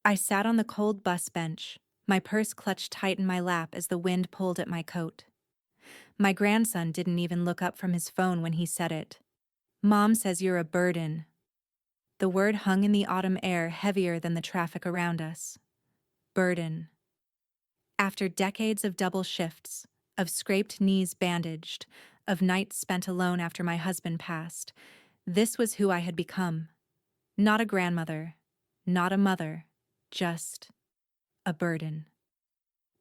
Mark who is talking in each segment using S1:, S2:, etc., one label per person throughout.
S1: I sat on the cold bus bench, my purse clutched tight in my lap as the wind pulled at my coat. My grandson didn't even look up from his phone when he said it. Mom says you're a burden. The word hung in the autumn air heavier than the traffic around us. Burden. After decades of double shifts, of scraped knees bandaged, of nights spent alone after my husband passed, this was who I had become. Not a grandmother, not a mother, just a burden.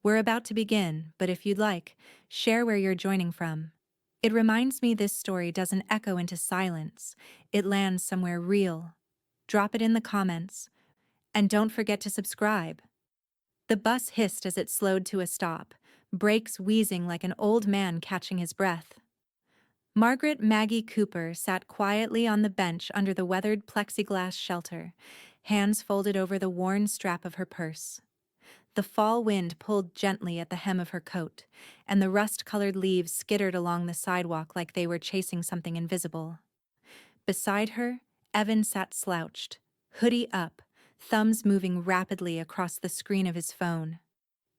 S1: We're about to begin, but if you'd like, share where you're joining from. It reminds me this story doesn't echo into silence, it lands somewhere real. Drop it in the comments. And don't forget to subscribe. The bus hissed as it slowed to a stop, brakes wheezing like an old man catching his breath. Margaret Maggie Cooper sat quietly on the bench under the weathered plexiglass shelter, hands folded over the worn strap of her purse. The fall wind pulled gently at the hem of her coat, and the rust-colored leaves skittered along the sidewalk like they were chasing something invisible. Beside her, Evan sat slouched, hoodie up, thumbs moving rapidly across the screen of his phone.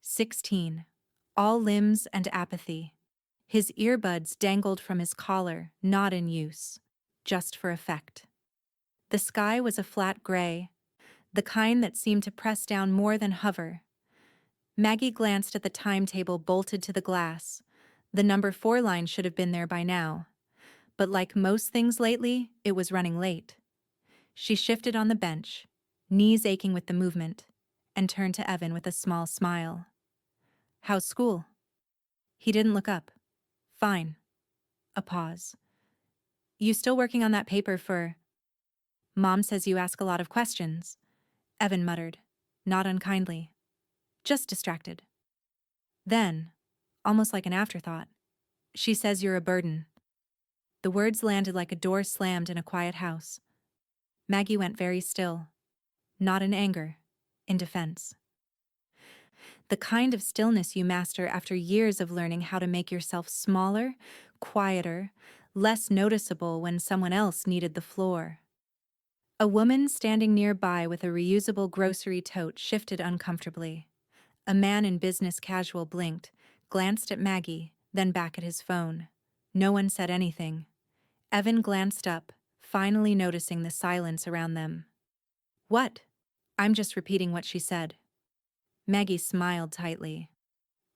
S1: 16. All limbs and apathy. His earbuds dangled from his collar, not in use, just for effect. The sky was a flat gray, the kind that seemed to press down more than hover. Maggie glanced at the timetable bolted to the glass. The number 4 line should have been there by now. But like most things lately, it was running late. She shifted on the bench, knees aching with the movement, and turned to Evan with a small smile. "How's school?" He didn't look up. "Fine." A pause. "You still working on that paper for—" "Mom says you ask a lot of questions," Evan muttered, not unkindly. "Just distracted." Then, almost like an afterthought, "She says you're a burden." The words landed like a door slammed in a quiet house. Maggie went very still. Not in anger, in defense. The kind of stillness you master after years of learning how to make yourself smaller, quieter, less noticeable when someone else needed the floor. A woman standing nearby with a reusable grocery tote shifted uncomfortably. A man in business casual blinked, glanced at Maggie, then back at his phone. No one said anything. Evan glanced up, finally noticing the silence around them. "What?" "I'm just repeating what she said." Maggie smiled tightly.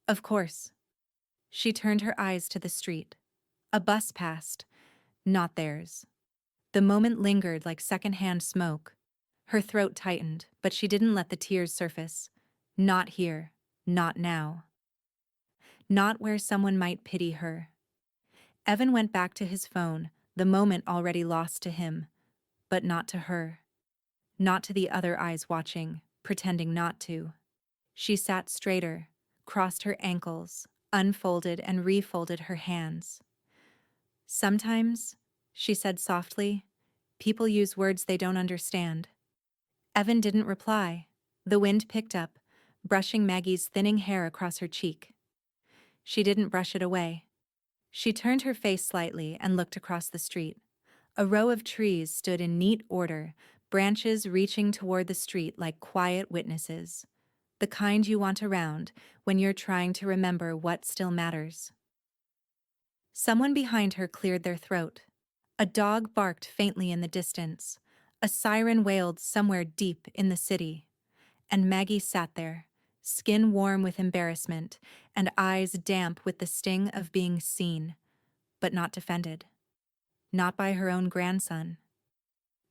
S1: "Of course." She turned her eyes to the street. A bus passed. Not theirs. The moment lingered like secondhand smoke. Her throat tightened, but she didn't let the tears surface. Not here. Not now. Not where someone might pity her. Evan went back to his phone, the moment already lost to him. But not to her. Not to the other eyes watching, pretending not to. She sat straighter, crossed her ankles, unfolded and refolded her hands. "Sometimes," she said softly, "people use words they don't understand." Evan didn't reply. The wind picked up, brushing Maggie's thinning hair across her cheek. She didn't brush it away. She turned her face slightly and looked across the street. A row of trees stood in neat order, branches reaching toward the street like quiet witnesses. The kind you want around when you're trying to remember what still matters. Someone behind her cleared their throat. A dog barked faintly in the distance. A siren wailed somewhere deep in the city. And Maggie sat there, skin warm with embarrassment and eyes damp with the sting of being seen, but not defended. Not by her own grandson.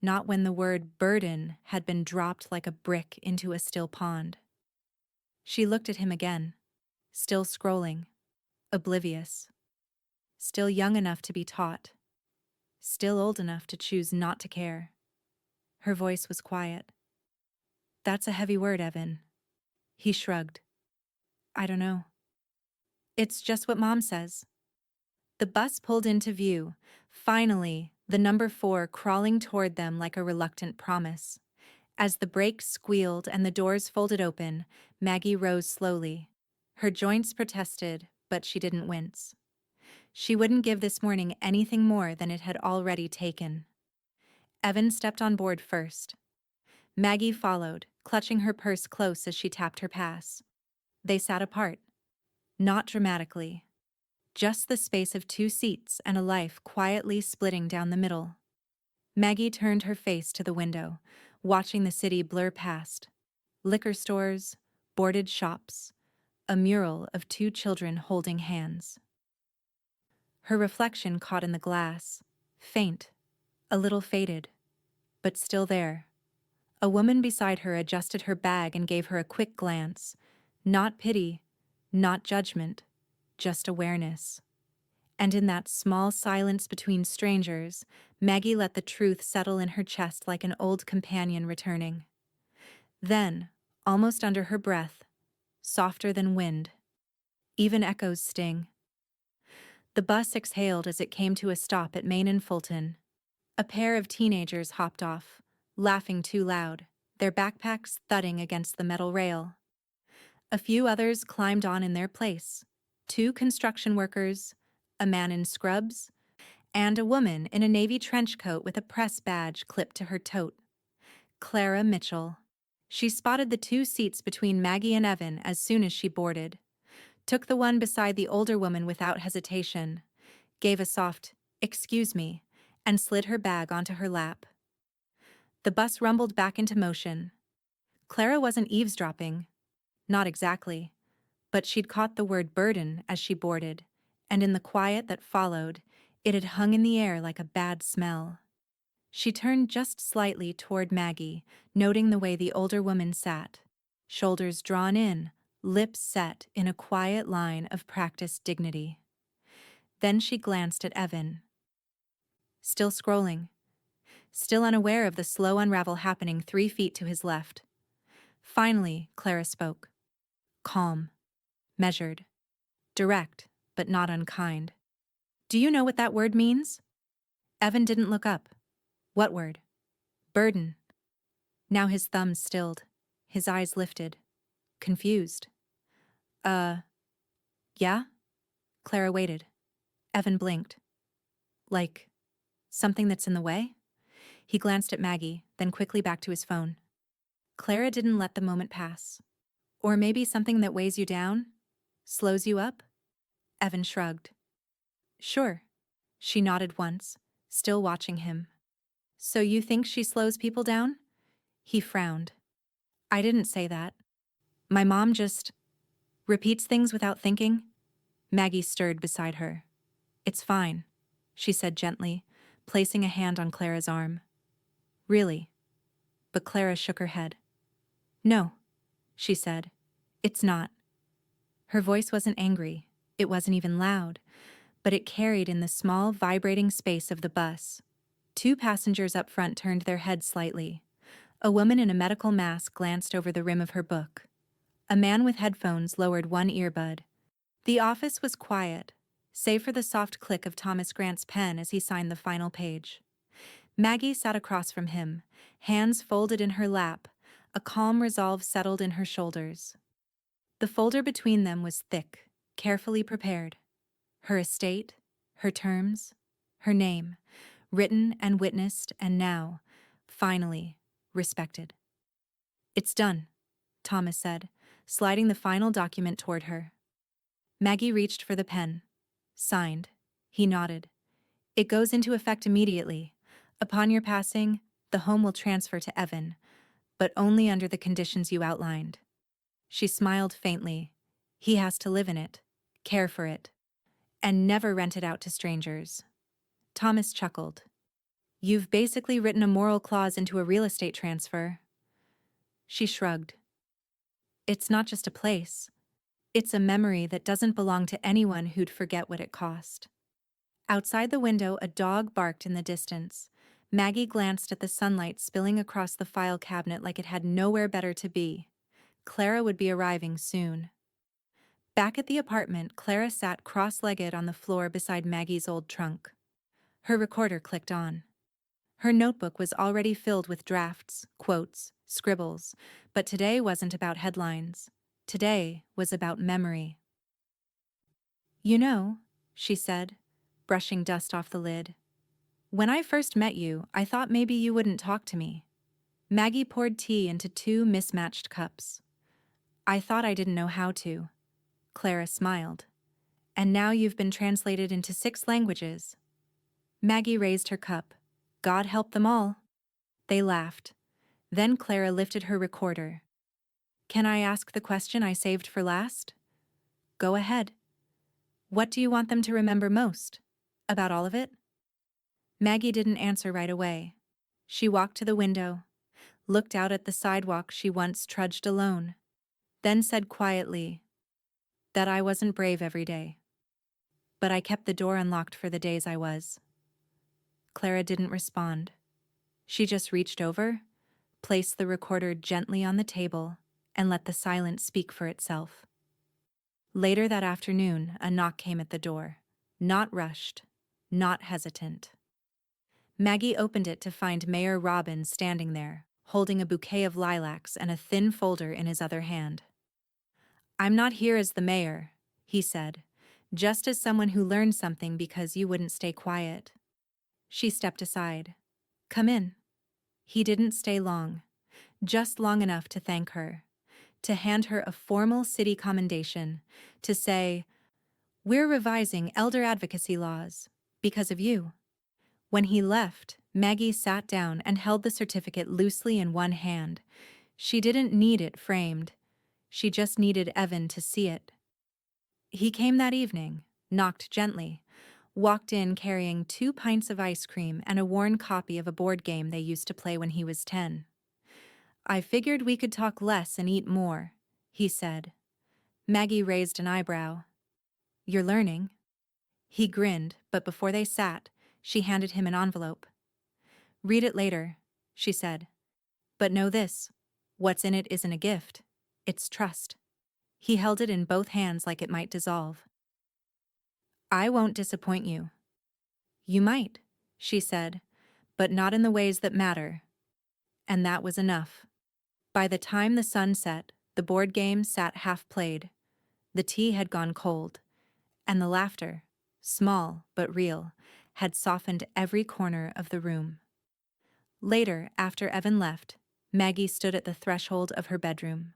S1: Not when the word burden had been dropped like a brick into a still pond. She looked at him again, still scrolling, oblivious. Still young enough to be taught. Still old enough to choose not to care. Her voice was quiet. "That's a heavy word, Evan." He shrugged. "I don't know. It's just what Mom says." The bus pulled into view, finally, the number 4 crawling toward them like a reluctant promise. As the brakes squealed and the doors folded open, Maggie rose slowly. Her joints protested, but she didn't wince. She wouldn't give this morning anything more than it had already taken. Evan stepped on board first. Maggie followed, clutching her purse close as she tapped her pass. They sat apart. Not dramatically. Just the space of 2 seats and a life quietly splitting down the middle. Maggie turned her face to the window, watching the city blur past. Liquor stores, boarded shops, a mural of 2 children holding hands. Her reflection caught in the glass, faint, a little faded, but still there. A woman beside her adjusted her bag and gave her a quick glance. Not pity, not judgment, just awareness. And in that small silence between strangers, Maggie let the truth settle in her chest like an old companion returning. Then, almost under her breath, softer than wind, even echoes sting. The bus exhaled as it came to a stop at Main and Fulton. A pair of teenagers hopped off, laughing too loud, their backpacks thudding against the metal rail. A few others climbed on in their place. 2 construction workers, a man in scrubs, and a woman in a navy trench coat with a press badge clipped to her tote. Clara Mitchell. She spotted the 2 seats between Maggie and Evan as soon as she boarded. Took the one beside the older woman without hesitation, gave a soft, "Excuse me," and slid her bag onto her lap. The bus rumbled back into motion. Clara wasn't eavesdropping. Not exactly. But she'd caught the word burden as she boarded, and in the quiet that followed, it had hung in the air like a bad smell. She turned just slightly toward Maggie, noting the way the older woman sat, shoulders drawn in, lips set in a quiet line of practiced dignity. Then she glanced at Evan. Still scrolling. Still unaware of the slow unravel happening 3 feet to his left. Finally, Clara spoke. Calm. Measured. Direct, but not unkind. "Do you know what that word means?" Evan didn't look up. "What word?" "Burden." Now his thumbs stilled, his eyes lifted. Confused. Yeah?" Clara waited. Evan blinked. "Like, something that's in the way?" He glanced at Maggie, then quickly back to his phone. Clara didn't let the moment pass. "Or maybe something that weighs you down? Slows you up?" Evan shrugged. "Sure." She nodded once, still watching him. "So you think she slows people down?" He frowned. "I didn't say that. My mom just repeats things without thinking." Maggie stirred beside her. "It's fine," she said gently, placing a hand on Clara's arm. "Really?" But Clara shook her head. "No," she said. "It's not." Her voice wasn't angry. It wasn't even loud. But it carried in the small, vibrating space of the bus. 2 passengers up front turned their heads slightly. A woman in a medical mask glanced over the rim of her book. A man with headphones lowered one earbud. The office was quiet, save for the soft click of Thomas Grant's pen as he signed the final page. Maggie sat across from him, hands folded in her lap, a calm resolve settled in her shoulders. The folder between them was thick, carefully prepared. Her estate, her terms, her name, written and witnessed and now, finally, respected. "It's done," Thomas said, sliding the final document toward her. Maggie reached for the pen. Signed. He nodded. "It goes into effect immediately. Upon your passing, the home will transfer to Evan, but only under the conditions you outlined." She smiled faintly. "He has to live in it, care for it, and never rent it out to strangers." Thomas chuckled. "You've basically written a moral clause into a real estate transfer." She shrugged. "It's not just a place. It's a memory that doesn't belong to anyone who'd forget what it cost." Outside the window, a dog barked in the distance. Maggie glanced at the sunlight spilling across the file cabinet like it had nowhere better to be. Clara would be arriving soon. Back at the apartment, Clara sat cross-legged on the floor beside Maggie's old trunk. Her recorder clicked on. Her notebook was already filled with drafts, quotes, scribbles, but today wasn't about headlines. Today was about memory. "You know," she said, brushing dust off the lid, "when I first met you, I thought maybe you wouldn't talk to me." Maggie poured tea into two mismatched cups. I thought I didn't know how to. Clara smiled. And now you've been translated into 6 languages. Maggie raised her cup. God help them all. They laughed. Then Clara lifted her recorder. Can I ask the question I saved for last? Go ahead. What do you want them to remember most? About all of it? Maggie didn't answer right away. She walked to the window, looked out at the sidewalk she once trudged alone, then said quietly that I wasn't brave every day. But I kept the door unlocked for the days I was. Clara didn't respond. She just reached over, placed the recorder gently on the table, and let the silence speak for itself. Later that afternoon, a knock came at the door. Not rushed, not hesitant. Maggie opened it to find Mayor Robbins standing there, holding a bouquet of lilacs and a thin folder in his other hand. I'm not here as the mayor, he said, just as someone who learned something because you wouldn't stay quiet. She stepped aside. Come in. He didn't stay long, just long enough to thank her, to hand her a formal city commendation, to say, we're revising elder advocacy laws because of you. When he left, Maggie sat down and held the certificate loosely in one hand. She didn't need it framed. She just needed Evan to see it. He came that evening, knocked gently, walked in carrying 2 pints of ice cream and a worn copy of a board game they used to play when he was 10. I figured we could talk less and eat more, he said. Maggie raised an eyebrow. You're learning. He grinned, but before they sat, she handed him an envelope. Read it later, she said. But know this, what's in it isn't a gift, it's trust. He held it in both hands like it might dissolve. I won't disappoint you. You might, she said, but not in the ways that matter. And that was enough. By the time the sun set, the board game sat half played. The tea had gone cold, and the laughter, small but real, had softened every corner of the room. Later, after Evan left, Maggie stood at the threshold of her bedroom.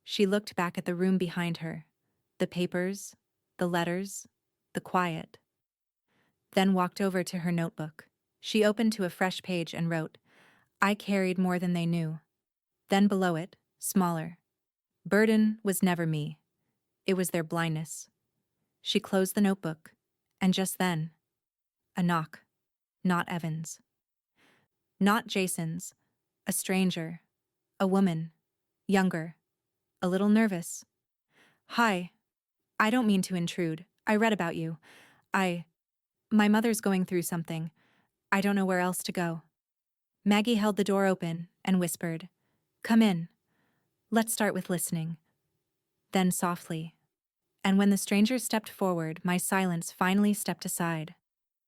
S1: She looked back at the room behind her, the papers, the letters, the quiet. Then walked over to her notebook. She opened to a fresh page and wrote, I carried more than they knew. Then below it, smaller. Burden was never me. It was their blindness. She closed the notebook, and just then, a knock. Not Evan's. Not Jason's. A stranger. A woman. Younger. A little nervous. Hi. I don't mean to intrude. I read about you. My mother's going through something. I don't know where else to go. Maggie held the door open and whispered, Come in. Let's start with listening. Then softly. And when the stranger stepped forward, my silence finally stepped aside.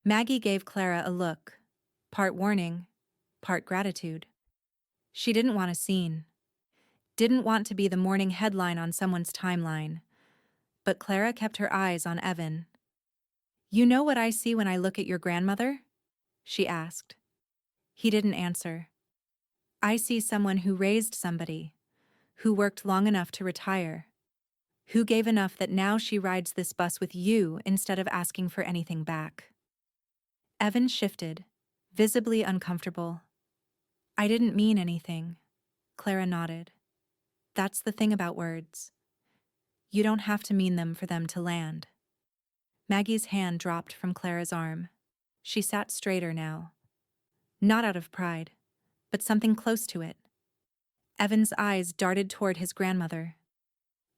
S1: Maggie gave Clara a look, part warning, part gratitude. She didn't want a scene. Didn't want to be the morning headline on someone's timeline. But Clara kept her eyes on Evan. You know what I see when I look at your grandmother? She asked. He didn't answer. I see someone who raised somebody, who worked long enough to retire, who gave enough that now she rides this bus with you instead of asking for anything back. Evan shifted, visibly uncomfortable. I didn't mean anything. Clara nodded. That's the thing about words. You don't have to mean them for them to land. Maggie's hand dropped from Clara's arm. She sat straighter now. Not out of pride, but something close to it. Evan's eyes darted toward his grandmother.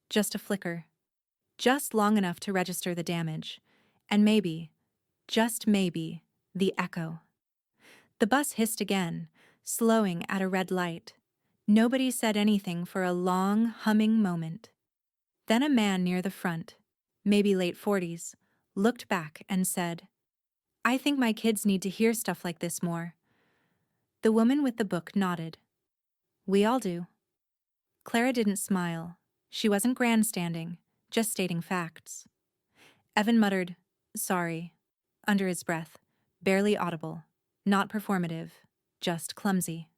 S1: Just a flicker. Just long enough to register the damage. And maybe, just maybe, the echo. The bus hissed again, slowing at a red light. Nobody said anything for a long, humming moment. Then a man near the front, maybe late 40s, looked back and said, I think my kids need to hear stuff like this more. The woman with the book nodded. We all do. Clara didn't smile. She wasn't grandstanding, just stating facts. Evan muttered, sorry, under his breath, barely audible, not performative, just clumsy.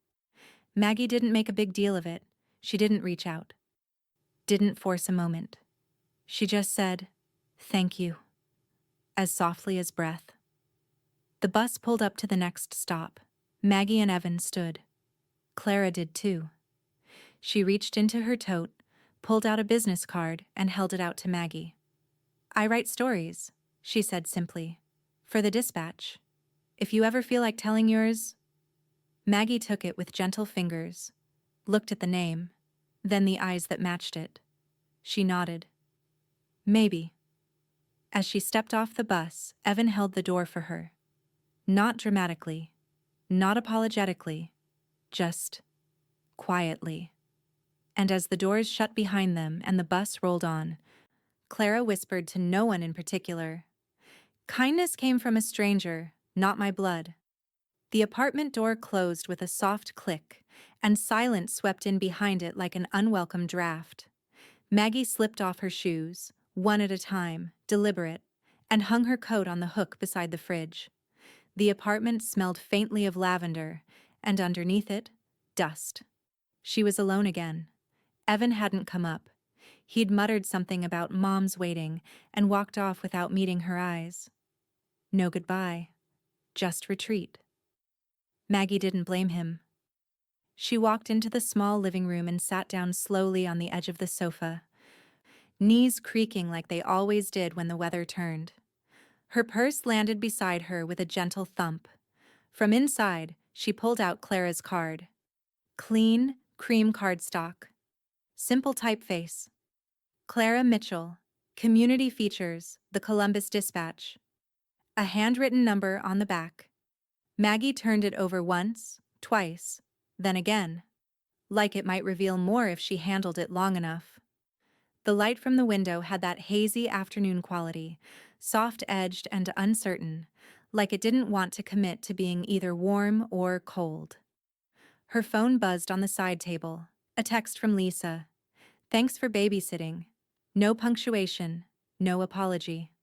S1: Maggie didn't make a big deal of it. She didn't reach out. Didn't force a moment. She just said, "Thank you," as softly as breath. The bus pulled up to the next stop. Maggie and Evan stood. Clara did too. She reached into her tote, pulled out a business card, and held it out to Maggie. "I write stories," she said simply, "for the Dispatch. If you ever feel like telling yours—" Maggie took it with gentle fingers, looked at the name, then the eyes that matched it. She nodded. "Maybe." As she stepped off the bus, Evan held the door for her. Not dramatically, not apologetically, just quietly. And as the doors shut behind them and the bus rolled on, Clara whispered to no one in particular, "Kindness came from a stranger, not my blood." The apartment door closed with a soft click, and silence swept in behind it like an unwelcome draft. Maggie slipped off her shoes, one at a time, deliberate, and hung her coat on the hook beside the fridge. The apartment smelled faintly of lavender, and underneath it, dust. She was alone again. Evan hadn't come up. He'd muttered something about Mom's waiting and walked off without meeting her eyes. No goodbye, just retreat. Maggie didn't blame him. She walked into the small living room and sat down slowly on the edge of the sofa, knees creaking like they always did when the weather turned. Her purse landed beside her with a gentle thump. From inside, she pulled out Clara's card. Clean, cream cardstock. Simple typeface. Clara Mitchell. Community features, the Columbus Dispatch. A handwritten number on the back. Maggie turned it over once, twice, then again, like it might reveal more if she handled it long enough. The light from the window had that hazy afternoon quality, soft-edged and uncertain, like it didn't want to commit to being either warm or cold. Her phone buzzed on the side table, a text from Lisa. "Thanks for babysitting. No punctuation, no apology."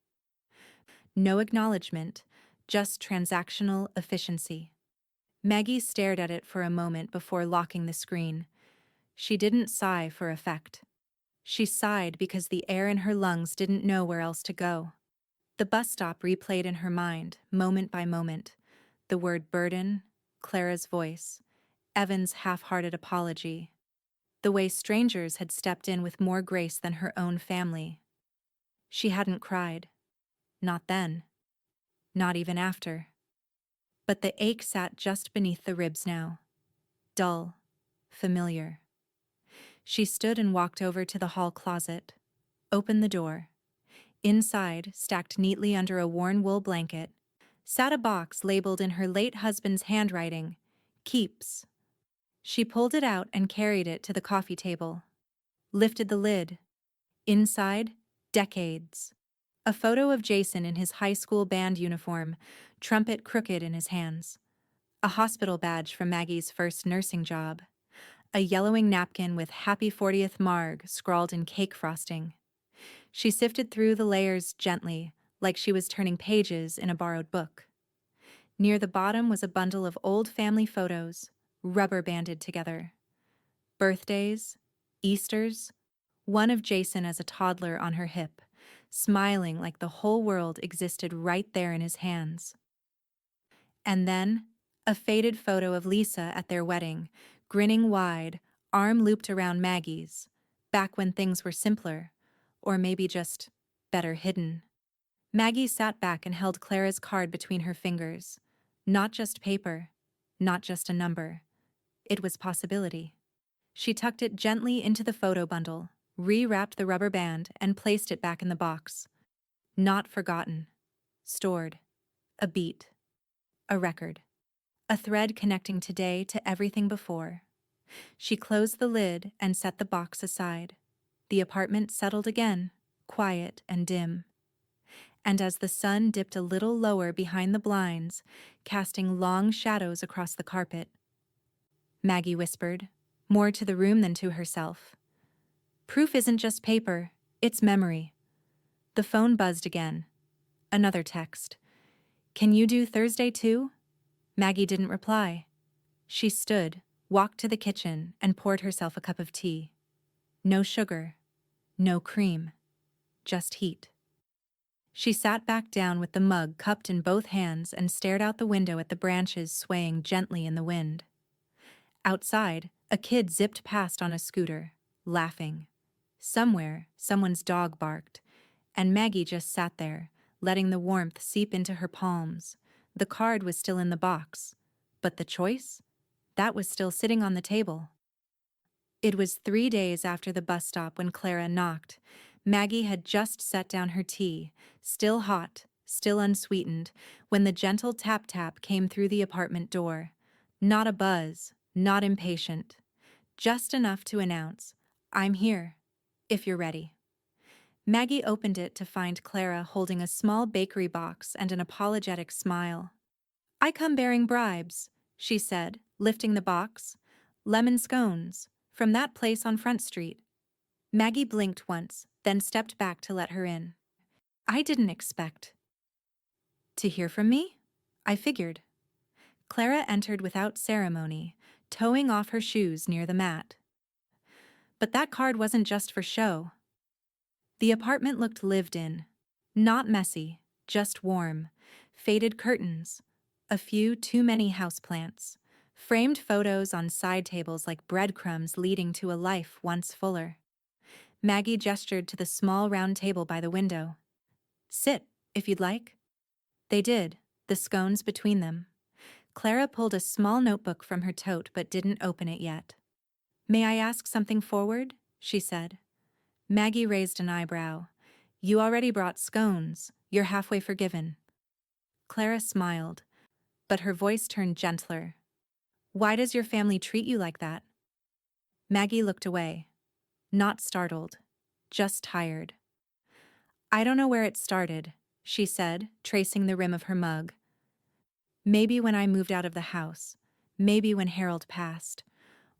S1: No acknowledgement, just transactional efficiency. Maggie stared at it for a moment before locking the screen. She didn't sigh for effect. She sighed because the air in her lungs didn't know where else to go. The bus stop replayed in her mind, moment by moment. The word burden, Clara's voice, Evan's half-hearted apology. The way strangers had stepped in with more grace than her own family. She hadn't cried. Not then. Not even after. But the ache sat just beneath the ribs now. Dull. Familiar. She stood and walked over to the hall closet. Opened the door. Inside, stacked neatly under a worn wool blanket, sat a box labeled in her late husband's handwriting, "Keeps." She pulled it out and carried it to the coffee table. Lifted the lid. Inside, decades. A photo of Jason in his high school band uniform, trumpet crooked in his hands. A hospital badge from Maggie's first nursing job. A yellowing napkin with "Happy 40th Marg" scrawled in cake frosting. She sifted through the layers gently, like she was turning pages in a borrowed book. Near the bottom was a bundle of old family photos, rubber-banded together. Birthdays, Easters, one of Jason as a toddler on her hip, smiling like the whole world existed right there in his hands. And then, a faded photo of Lisa at their wedding, grinning wide, arm looped around Maggie's, back when things were simpler, or maybe just better hidden. Maggie sat back and held Clara's card between her fingers. Not just paper, not just a number. It was possibility. She tucked it gently into the photo bundle, re-wrapped the rubber band, and placed it back in the box. Not forgotten. Stored. A beat. A record. A thread connecting today to everything before. She closed the lid and set the box aside. The apartment settled again, quiet and dim. And as the sun dipped a little lower behind the blinds, casting long shadows across the carpet, Maggie whispered, more to the room than to herself, "Proof isn't just paper, it's memory." The phone buzzed again. Another text. "Can you do Thursday too?" Maggie didn't reply. She stood, walked to the kitchen, and poured herself a cup of tea. No sugar, no cream, just heat. She sat back down with the mug cupped in both hands and stared out the window at the branches swaying gently in the wind. Outside, a kid zipped past on a scooter, laughing. Somewhere, someone's dog barked, and Maggie just sat there, letting the warmth seep into her palms. The card was still in the box, but the choice? That was still sitting on the table. It was 3 days after the bus stop when Clara knocked. Maggie had just set down her tea, still hot, still unsweetened, when the gentle tap-tap came through the apartment door. Not a buzz, not impatient. Just enough to announce, "I'm here, if you're ready." Maggie opened it to find Clara holding a small bakery box and an apologetic smile. "I come bearing bribes," she said, lifting the box. "Lemon scones, from that place on Front Street." Maggie blinked once, then stepped back to let her in. "I didn't expect to hear from me? I figured." Clara entered without ceremony, toeing off her shoes near the mat. But that card wasn't just for show. The apartment looked lived in. Not messy, just warm. Faded curtains. A few too many houseplants. Framed photos on side tables like breadcrumbs leading to a life once fuller. Maggie gestured to the small round table by the window. "Sit, if you'd like." They did, the scones between them. Clara pulled a small notebook from her tote but didn't open it yet. "May I ask something forward?" she said. Maggie raised an eyebrow. "You already brought scones. You're halfway forgiven." Clara smiled, but her voice turned gentler. "Why does your family treat you like that?" Maggie looked away. Not startled, just tired. "I don't know where it started," she said, tracing the rim of her mug. "Maybe when I moved out of the house. Maybe when Harold passed.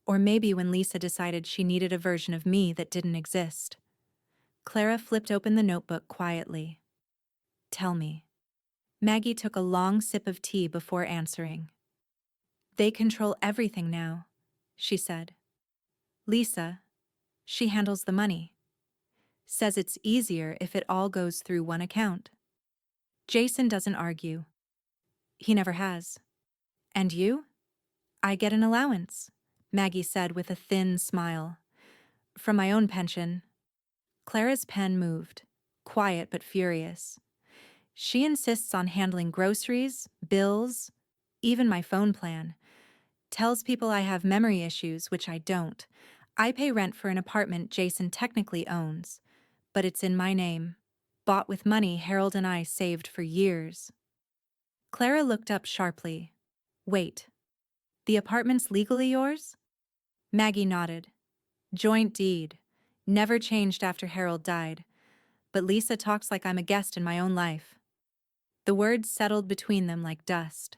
S1: Or maybe when Lisa decided she needed a version of me that didn't exist." Clara flipped open the notebook quietly. "Tell me." Maggie took a long sip of tea before answering. "They control everything now," she said. "Lisa, she handles the money. Says it's easier if it all goes through one account. Jason doesn't argue. He never has. And you? I get an allowance," Maggie said with a thin smile. "From my own pension." Clara's pen moved, quiet but furious. "She insists on handling groceries, bills, even my phone plan. Tells people I have memory issues, which I don't. I pay rent for an apartment Jason technically owns, but it's in my name. Bought with money Harold and I saved for years." Clara looked up sharply. "Wait. The apartment's legally yours?" Maggie nodded. "Joint deed. Never changed after Harold died. But Lisa talks like I'm a guest in my own life." The words settled between them like dust.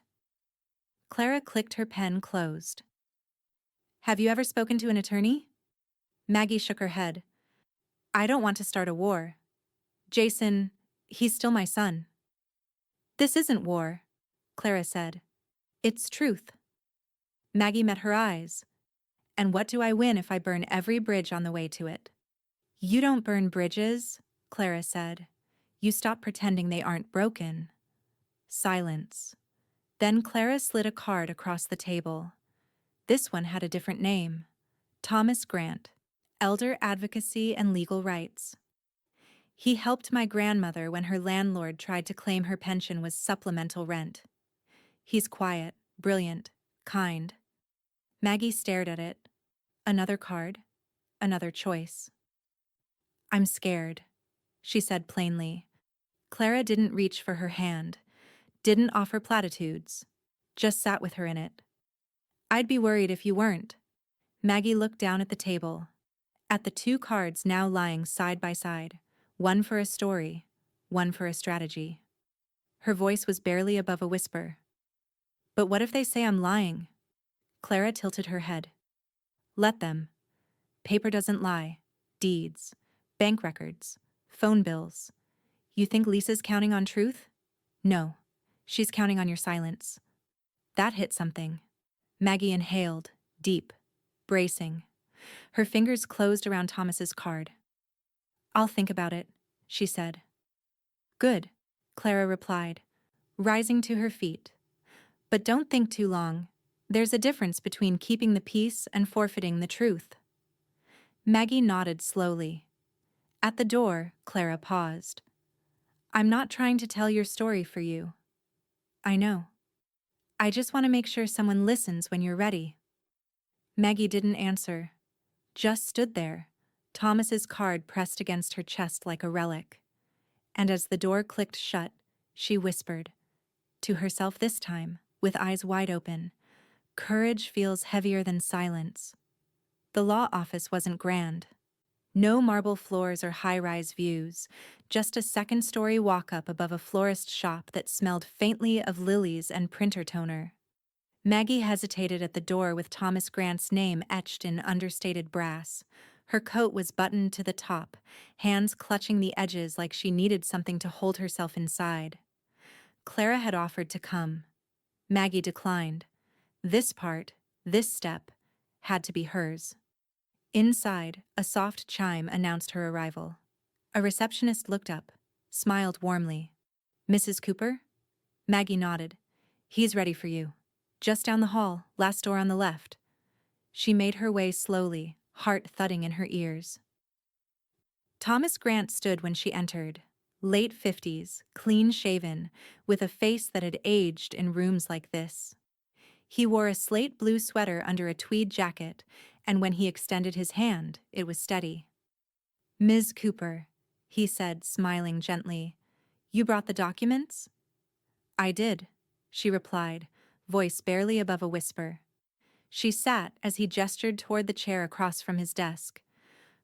S1: Clara clicked her pen closed. "Have you ever spoken to an attorney?" Maggie shook her head. "I don't want to start a war. Jason, he's still my son." "This isn't war," Clara said. "It's truth." Maggie met her eyes. "And what do I win if I burn every bridge on the way to it?" "You don't burn bridges," Clara said. "You stop pretending they aren't broken." Silence. Then Clara slid a card across the table. This one had a different name. Thomas Grant, Elder Advocacy and Legal Rights. He helped my grandmother when her landlord tried to claim her pension was supplemental rent. He's quiet, brilliant, kind. Maggie stared at it. Another card, another choice. "I'm scared," she said plainly. Clara didn't reach for her hand, didn't offer platitudes, just sat with her in it. "I'd be worried if you weren't." Maggie looked down at the table, at the two cards now lying side by side, one for a story, one for a strategy. Her voice was barely above a whisper. "But what if they say I'm lying?" Clara tilted her head. "Let them. Paper doesn't lie. Deeds, bank records, phone bills. You think Lisa's counting on truth? No. She's counting on your silence." That hit something. Maggie inhaled, deep, bracing. Her fingers closed around Thomas's card. "I'll think about it," she said. "Good," Clara replied, rising to her feet. "But don't think too long. There's a difference between keeping the peace and forfeiting the truth." Maggie nodded slowly. At the door, Clara paused. "I'm not trying to tell your story for you. I know. I just want to make sure someone listens when you're ready." Maggie didn't answer, just stood there, Thomas's card pressed against her chest like a relic. And as the door clicked shut, she whispered, to herself this time, with eyes wide open, "Courage feels heavier than silence." The law office wasn't grand. No marble floors or high-rise views, just a second-story walk-up above a florist shop that smelled faintly of lilies and printer toner. Maggie hesitated at the door with Thomas Grant's name etched in understated brass. Her coat was buttoned to the top, hands clutching the edges like she needed something to hold herself inside. Clara had offered to come. Maggie declined. This part, this step, had to be hers. Inside, a soft chime announced her arrival. A receptionist looked up, smiled warmly. "Mrs. Cooper?" Maggie nodded. "He's ready for you. Just down the hall, last door on the left." She made her way slowly, heart thudding in her ears. Thomas Grant stood when she entered, late 50s, clean-shaven, with a face that had aged in rooms like this. He wore a slate blue sweater under a tweed jacket, and when he extended his hand, it was steady. "Ms. Cooper," he said, smiling gently, "you brought the documents?" "I did," she replied, voice barely above a whisper. She sat as he gestured toward the chair across from his desk.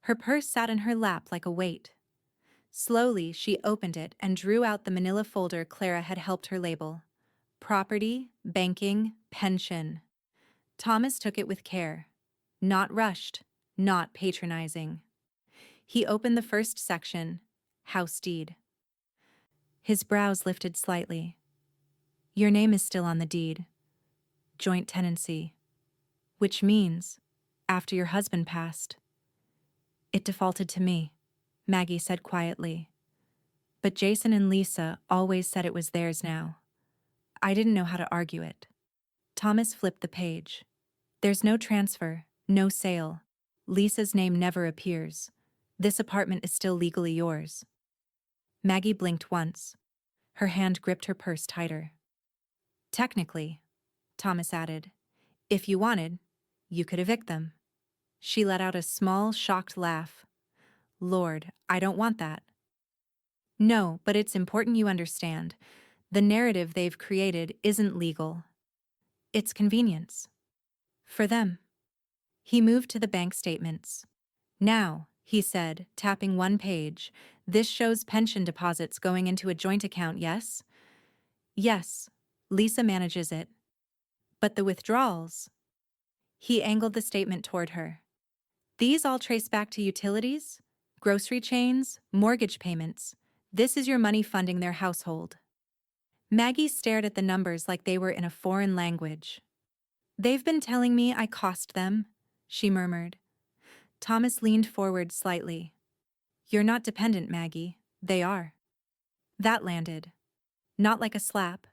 S1: Her purse sat in her lap like a weight. Slowly, she opened it and drew out the manila folder Clara had helped her label. Property, banking, pension. Thomas took it with care. Not rushed, not patronizing. He opened the first section, house deed. His brows lifted slightly. "Your name is still on the deed. Joint tenancy. Which means, after your husband passed." "It defaulted to me," Maggie said quietly. "But Jason and Lisa always said it was theirs now. I didn't know how to argue it." Thomas flipped the page. "There's no transfer, no sale. Lisa's name never appears. This apartment is still legally yours." Maggie blinked once. Her hand gripped her purse tighter. "Technically," Thomas added, "if you wanted, you could evict them." She let out a small, shocked laugh. "Lord, I don't want that." "No, but it's important you understand. The narrative they've created isn't legal. It's convenience. For them." He moved to the bank statements. "Now," he said, tapping one page, "this shows pension deposits going into a joint account, yes?" "Yes. Lisa manages it." "But the withdrawals?" He angled the statement toward her. "These all trace back to utilities, grocery chains, mortgage payments. This is your money funding their household." Maggie stared at the numbers like they were in a foreign language. "They've been telling me I cost them," she murmured. Thomas leaned forward slightly. "You're not dependent, Maggie. They are." That landed. Not like a slap.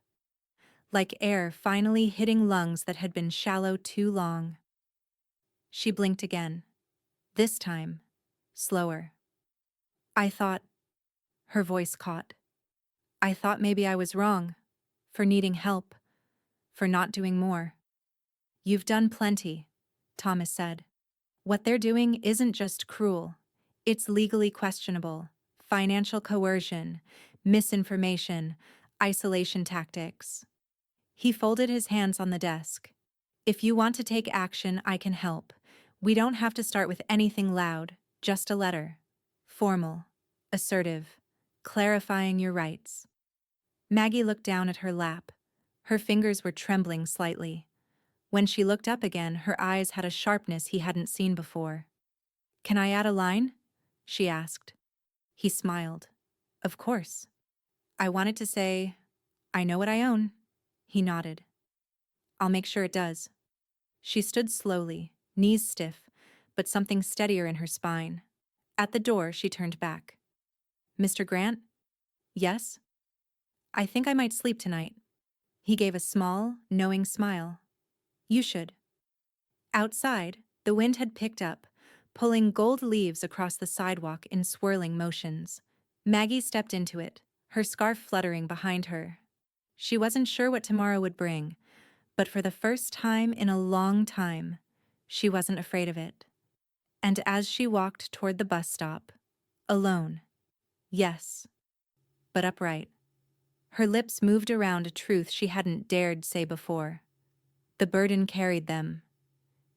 S1: Like air finally hitting lungs that had been shallow too long. She blinked again. This time, slower. "I thought," her voice caught. "I thought maybe I was wrong. For needing help. For not doing more." "You've done plenty," Thomas said. "What they're doing isn't just cruel. It's legally questionable. Financial coercion, misinformation, isolation tactics." He folded his hands on the desk. "If you want to take action, I can help. We don't have to start with anything loud, just a letter. Formal, assertive, clarifying your rights." Maggie looked down at her lap. Her fingers were trembling slightly. When she looked up again, her eyes had a sharpness he hadn't seen before. "Can I add a line?" she asked. He smiled. "Of course." "I wanted to say, I know what I own." He nodded. "I'll make sure it does." She stood slowly, knees stiff, but something steadier in her spine. At the door, she turned back. Mr. Grant? Yes? I think I might sleep tonight. He gave a small, knowing smile. You should. Outside, the wind had picked up, pulling gold leaves across the sidewalk in swirling motions. Maggie stepped into it, her scarf fluttering behind her. She wasn't sure what tomorrow would bring, but for the first time in a long time, she wasn't afraid of it. And as she walked toward the bus stop, alone, yes, but upright, her lips moved around a truth she hadn't dared say before. The burden carried them.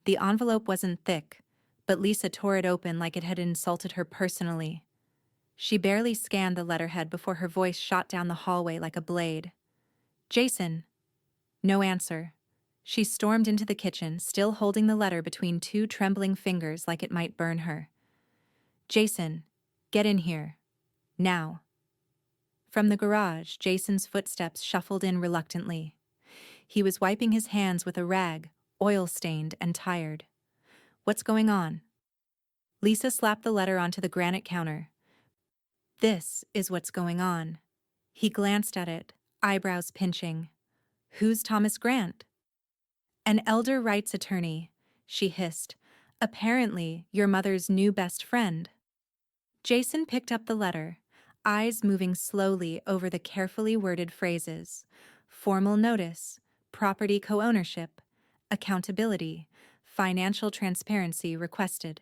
S1: The envelope wasn't thick, but Lisa tore it open like it had insulted her personally. She barely scanned the letterhead before her voice shot down the hallway like a blade. Jason. No answer. She stormed into the kitchen, still holding the letter between two trembling fingers like it might burn her. Jason, get in here. Now. From the garage, Jason's footsteps shuffled in reluctantly. He was wiping his hands with a rag, oil-stained and tired. What's going on? Lisa slapped the letter onto the granite counter. This is what's going on. He glanced at it, eyebrows pinching. Who's Thomas Grant? An elder rights attorney, she hissed. Apparently, your mother's new best friend. Jason picked up the letter, eyes moving slowly over the carefully worded phrases. Formal notice, property co-ownership, accountability, financial transparency requested.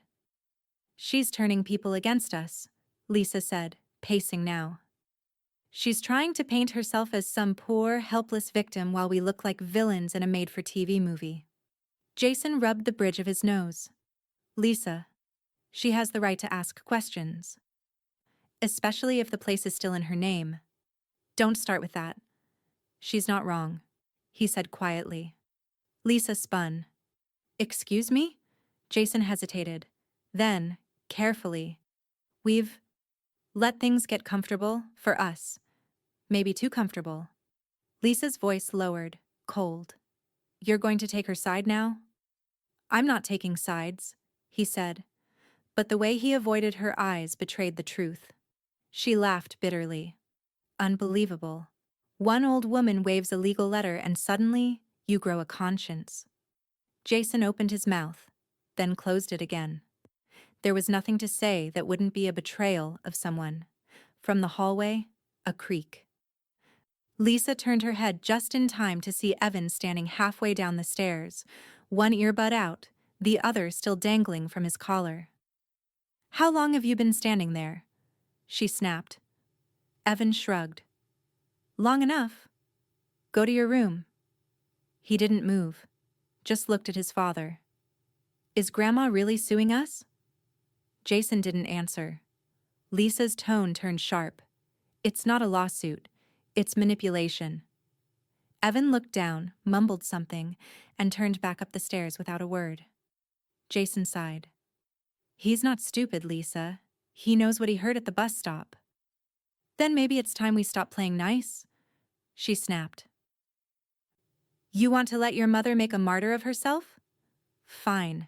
S1: She's turning people against us, Lisa said, pacing now. She's trying to paint herself as some poor, helpless victim while we look like villains in a made-for-TV movie. Jason rubbed the bridge of his nose. Lisa. She has the right to ask questions. Especially if the place is still in her name. Don't start with that. She's not wrong, he said quietly. Lisa spun. Excuse me? Jason hesitated. Then, carefully. We've let things get comfortable for us. Maybe too comfortable. Lisa's voice lowered, cold. You're going to take her side now? I'm not taking sides, he said. But the way he avoided her eyes betrayed the truth. She laughed bitterly. Unbelievable. One old woman waves a legal letter and suddenly, you grow a conscience. Jason opened his mouth, then closed it again. There was nothing to say that wouldn't be a betrayal of someone. From the hallway, a creak. Lisa turned her head just in time to see Evan standing halfway down the stairs, one earbud out, the other still dangling from his collar. How long have you been standing there? She snapped. Evan shrugged. Long enough. Go to your room. He didn't move, just looked at his father. Is Grandma really suing us? Jason didn't answer. Lisa's tone turned sharp. It's not a lawsuit. It's manipulation. Evan looked down, mumbled something, and turned back up the stairs without a word. Jason sighed. He's not stupid, Lisa. He knows what he heard at the bus stop. Then maybe it's time we stop playing nice, she snapped. You want to let your mother make a martyr of herself? Fine.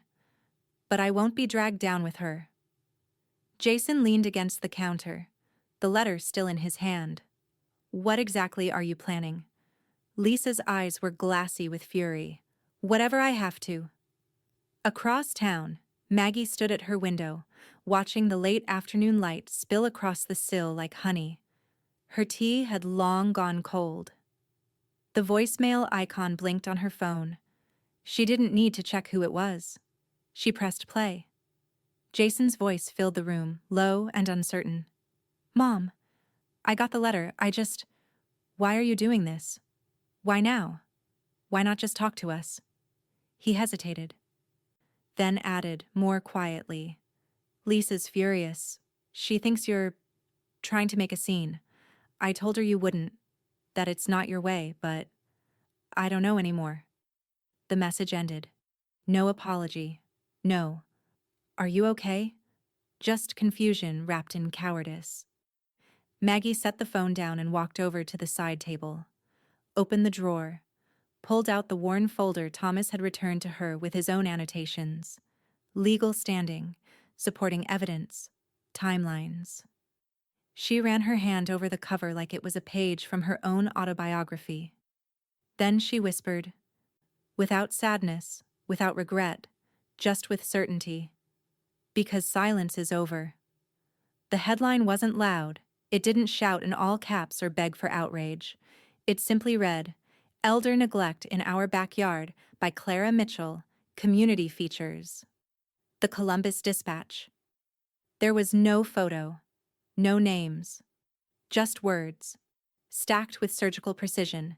S1: But I won't be dragged down with her. Jason leaned against the counter, the letter still in his hand. What exactly are you planning? Lisa's eyes were glassy with fury. Whatever I have to. Across town, Maggie stood at her window, watching the late afternoon light spill across the sill like honey. Her tea had long gone cold. The voicemail icon blinked on her phone. She didn't need to check who it was. She pressed play. Jason's voice filled the room, low and uncertain. Mom, I got the letter. Why are you doing this? Why now? Why not just talk to us? He hesitated. Then added, more quietly. Lisa's furious. She thinks you're trying to make a scene. I told her you wouldn't, that it's not your way, but I don't know anymore. The message ended. No apology. No. Are you okay? Just confusion wrapped in cowardice. Maggie set the phone down and walked over to the side table. Opened the drawer. pulled out the worn folder Thomas had returned to her with his own annotations. Legal standing, supporting evidence, timelines. She ran her hand over the cover like it was a page from her own autobiography. Then she whispered, without sadness, without regret, just with certainty. Because silence is over. The headline wasn't loud. It didn't shout in all caps or beg for outrage. It simply read, Elder Neglect in Our Backyard by Clara Mitchell, Community Features. The Columbus Dispatch. There was no photo, no names, just words, stacked with surgical precision,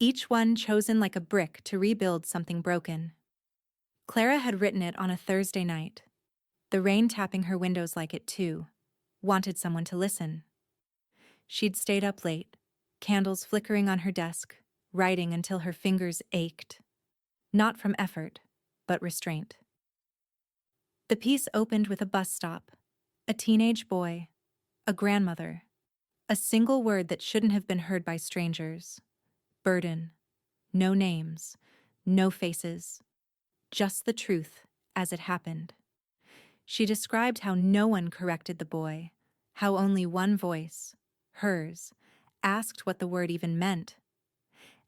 S1: each one chosen like a brick to rebuild something broken. Clara had written it on a Thursday night. The rain tapping her windows like it too. Wanted someone to listen. She'd stayed up late, candles flickering on her desk, writing until her fingers ached. Not from effort, but restraint. The piece opened with a bus stop, a teenage boy, a grandmother, a single word that shouldn't have been heard by strangers. Burden. No names, no faces. Just the truth as it happened. She described how no one corrected the boy, how only one voice, hers, asked what the word even meant.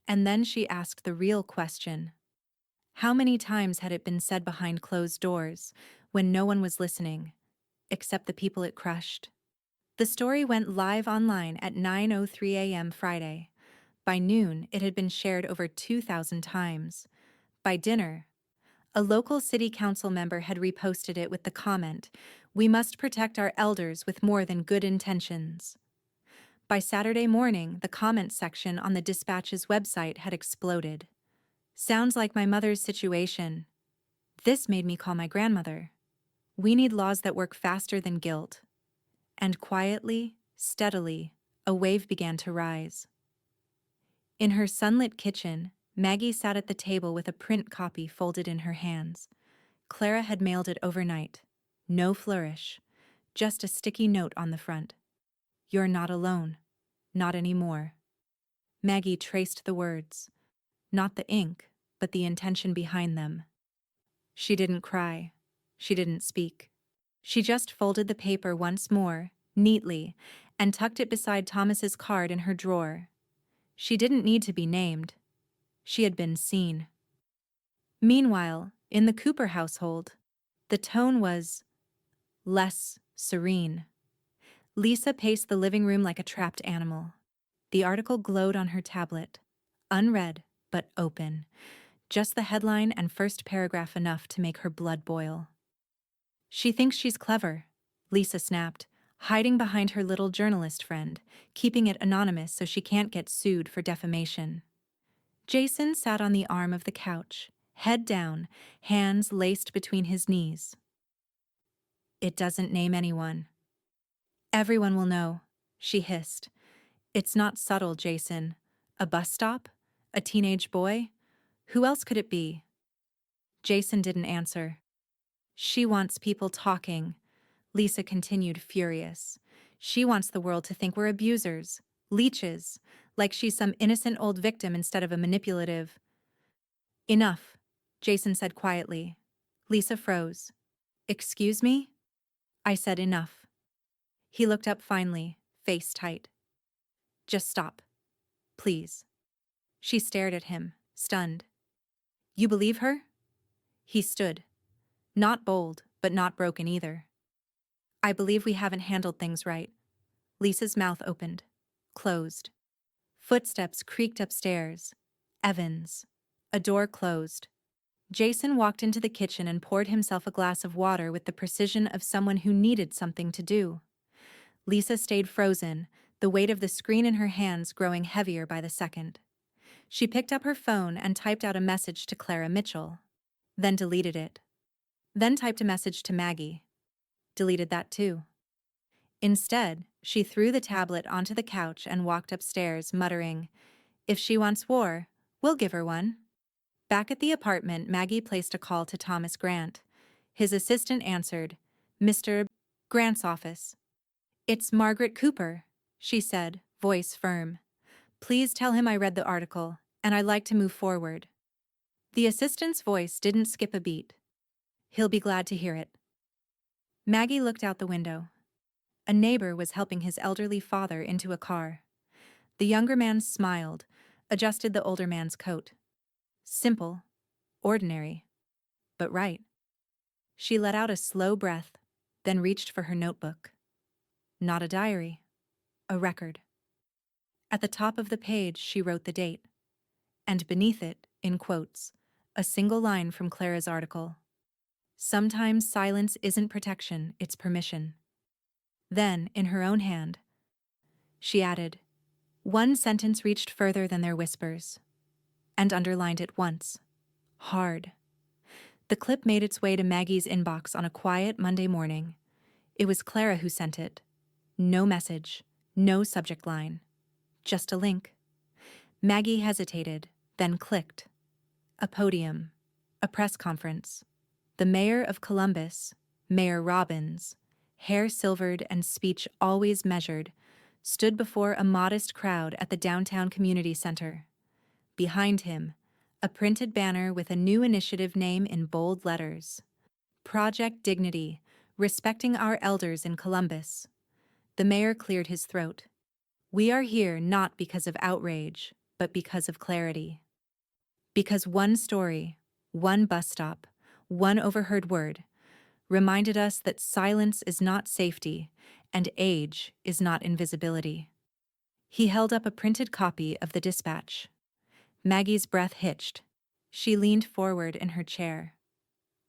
S1: And then she asked the real question. How many times had it been said behind closed doors, when no one was listening, except the people it crushed? The story went live online at 9:03 a.m. Friday. By noon, it had been shared over 2,000 times. By dinner, a local city council member had reposted it with the comment, "We must protect our elders with more than good intentions." By Saturday morning, the comments section on the Dispatch's website had exploded. Sounds like my mother's situation. This made me call my grandmother. We need laws that work faster than guilt. And quietly, steadily, a wave began to rise. In her sunlit kitchen, Maggie sat at the table with a print copy folded in her hands. Clara had mailed it overnight. No flourish, just a sticky note on the front. You're not alone. Not anymore. Maggie traced the words. Not the ink, but the intention behind them. She didn't cry. She didn't speak. She just folded the paper once more, neatly, and tucked it beside Thomas's card in her drawer. She didn't need to be named. She had been seen. Meanwhile, in the Cooper household, the tone was less serene. Lisa paced the living room like a trapped animal. The article glowed on her tablet, unread but open. Just the headline and first paragraph enough to make her blood boil. She thinks she's clever, Lisa snapped, hiding behind her little journalist friend, keeping it anonymous so she can't get sued for defamation. Jason sat on the arm of the couch, head down, hands laced between his knees. It doesn't name anyone. Everyone will know, she hissed. It's not subtle, Jason. A bus stop? A teenage boy? Who else could it be? Jason didn't answer. She wants people talking, Lisa continued, furious. She wants the world to think we're abusers, leeches, like she's some innocent old victim instead of a manipulative. Enough, Jason said quietly. Lisa froze. Excuse me? I said enough. He looked up finally, face tight. Just stop. Please. She stared at him, stunned. You believe her? He stood. Not bold, but not broken either. I believe we haven't handled things right. Lisa's mouth opened, closed. Footsteps creaked upstairs. Evans. A door closed. Jason walked into the kitchen and poured himself a glass of water with the precision of someone who needed something to do. Lisa stayed frozen, the weight of the screen in her hands growing heavier by the second. She picked up her phone and typed out a message to Clara Mitchell, then deleted it. Then typed a message to Maggie. Deleted that too. Instead, she threw the tablet onto the couch and walked upstairs, muttering, If she wants war, we'll give her one. Back at the apartment, Maggie placed a call to Thomas Grant. His assistant answered, Mr. Grant's office. It's Margaret Cooper, she said, voice firm. Please tell him I read the article, and I'd like to move forward. The assistant's voice didn't skip a beat. He'll be glad to hear it. Maggie looked out the window. A neighbor was helping his elderly father into a car. The younger man smiled, adjusted the older man's coat. Simple, ordinary, but right. She let out a slow breath, then reached for her notebook. Not a diary, a record. At the top of the page, she wrote the date, and beneath it, in quotes, a single line from Clara's article. Sometimes silence isn't protection, it's permission. Then, in her own hand, she added, one sentence reached further than their whispers, and underlined it once. Hard. The clip made its way to Maggie's inbox on a quiet Monday morning. It was Clara who sent it. No message, no subject line, just a link. Maggie hesitated, then clicked. A podium, a press conference. The mayor of Columbus, Mayor Robbins, hair silvered and speech always measured, stood before a modest crowd at the downtown community center. Behind him, a printed banner with a new initiative name in bold letters. Project Dignity, respecting our elders in Columbus. The mayor cleared his throat. We are here not because of outrage, but because of clarity. Because one story, one bus stop, one overheard word, reminded us that silence is not safety, and age is not invisibility. He held up a printed copy of the dispatch. Maggie's breath hitched. She leaned forward in her chair.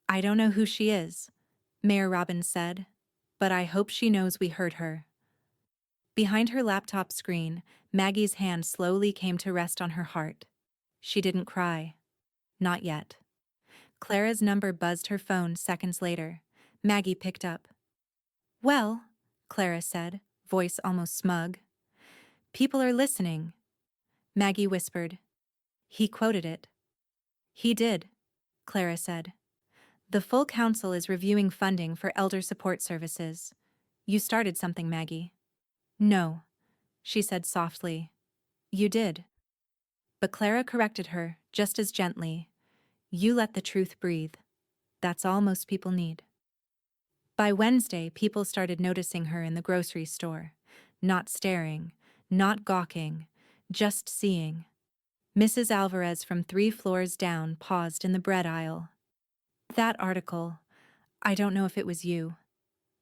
S1: I don't know who she is, Mayor Robbins said, but I hope she knows we heard her. Behind her laptop screen, Maggie's hand slowly came to rest on her heart. She didn't cry. Not yet. Clara's number buzzed her phone seconds later. Maggie picked up. Well, Clara said, voice almost smug. People are listening. Maggie whispered. He quoted it. He did, Clara said. The full council is reviewing funding for elder support services. You started something, Maggie. No, she said softly. You did. But Clara corrected her, just as gently. You let the truth breathe. That's all most people need. By Wednesday, people started noticing her in the grocery store. Not staring, not gawking, just seeing. Mrs. Alvarez from 3 floors down paused in the bread aisle. That article, I don't know if it was you,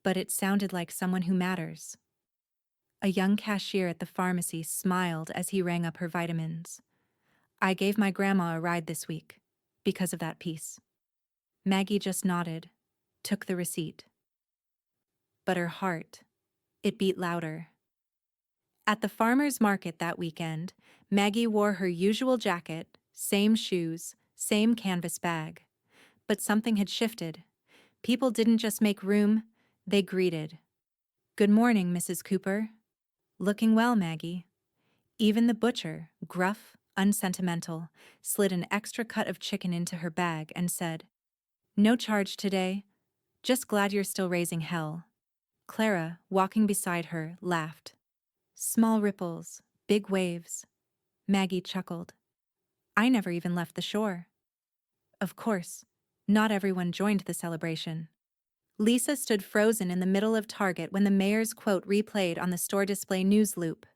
S1: but it sounded like someone who matters. A young cashier at the pharmacy smiled as he rang up her vitamins. I gave my grandma a ride this week, because of that piece. Maggie just nodded, took the receipt. But her heart, it beat louder. At the farmer's market that weekend, Maggie wore her usual jacket, same shoes, same canvas bag. But something had shifted. People didn't just make room, they greeted. Good morning, Mrs. Cooper. Looking well, Maggie. Even the butcher, gruff, unsentimental, slid an extra cut of chicken into her bag and said, No charge today. Just glad you're still raising hell. Clara, walking beside her, laughed. Small ripples, big waves. Maggie chuckled. I never even left the shore. Of course, not everyone joined the celebration. Lisa stood frozen in the middle of Target when the mayor's quote replayed on the store display news loop.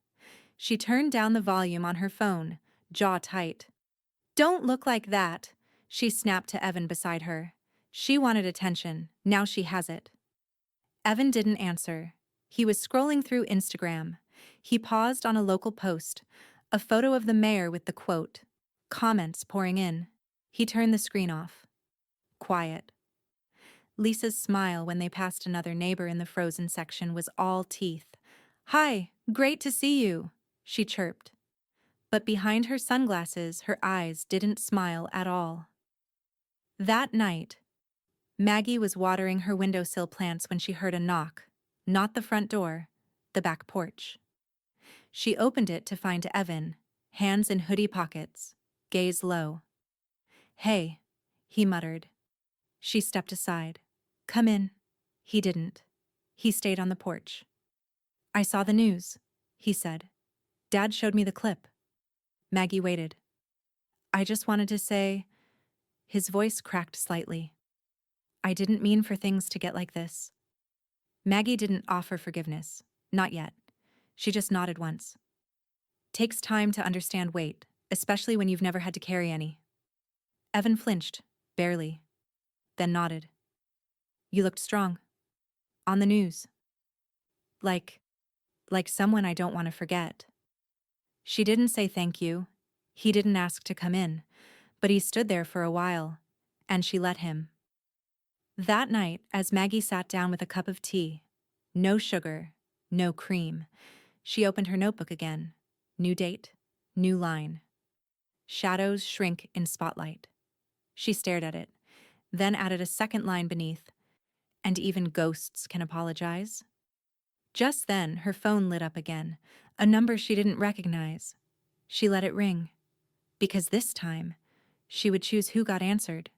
S1: She turned down the volume on her phone, jaw tight. Don't look like that, she snapped to Evan beside her. She wanted attention, now she has it. Evan didn't answer. He was scrolling through Instagram. He paused on a local post, a photo of the mayor with the quote. Comments pouring in. He turned the screen off. Quiet. Lisa's smile when they passed another neighbor in the frozen section was all teeth. Hi, great to see you, she chirped. But behind her sunglasses, her eyes didn't smile at all. That night, Maggie was watering her windowsill plants when she heard a knock, not the front door, the back porch. She opened it to find Evan, hands in hoodie pockets, gaze low. Hey, he muttered. She stepped aside. Come in. He didn't. He stayed on the porch. I saw the news, he said. Dad showed me the clip. Maggie waited. I just wanted to say, his voice cracked slightly. I didn't mean for things to get like this. Maggie didn't offer forgiveness. Not yet. She just nodded once. Takes time to understand weight, especially when you've never had to carry any. Evan flinched, barely, then nodded. You looked strong. On the news. Like, like someone I don't want to forget. She didn't say thank you. He didn't ask to come in, but he stood there for a while, and she let him. That night, as Maggie sat down with a cup of tea, no sugar, no cream, she opened her notebook again. New date, new line. Shadows shrink in spotlight. She stared at it, then added a second line beneath, and even ghosts can apologize. Just then, her phone lit up again, a number she didn't recognize. She let it ring, because this time, she would choose who got answered.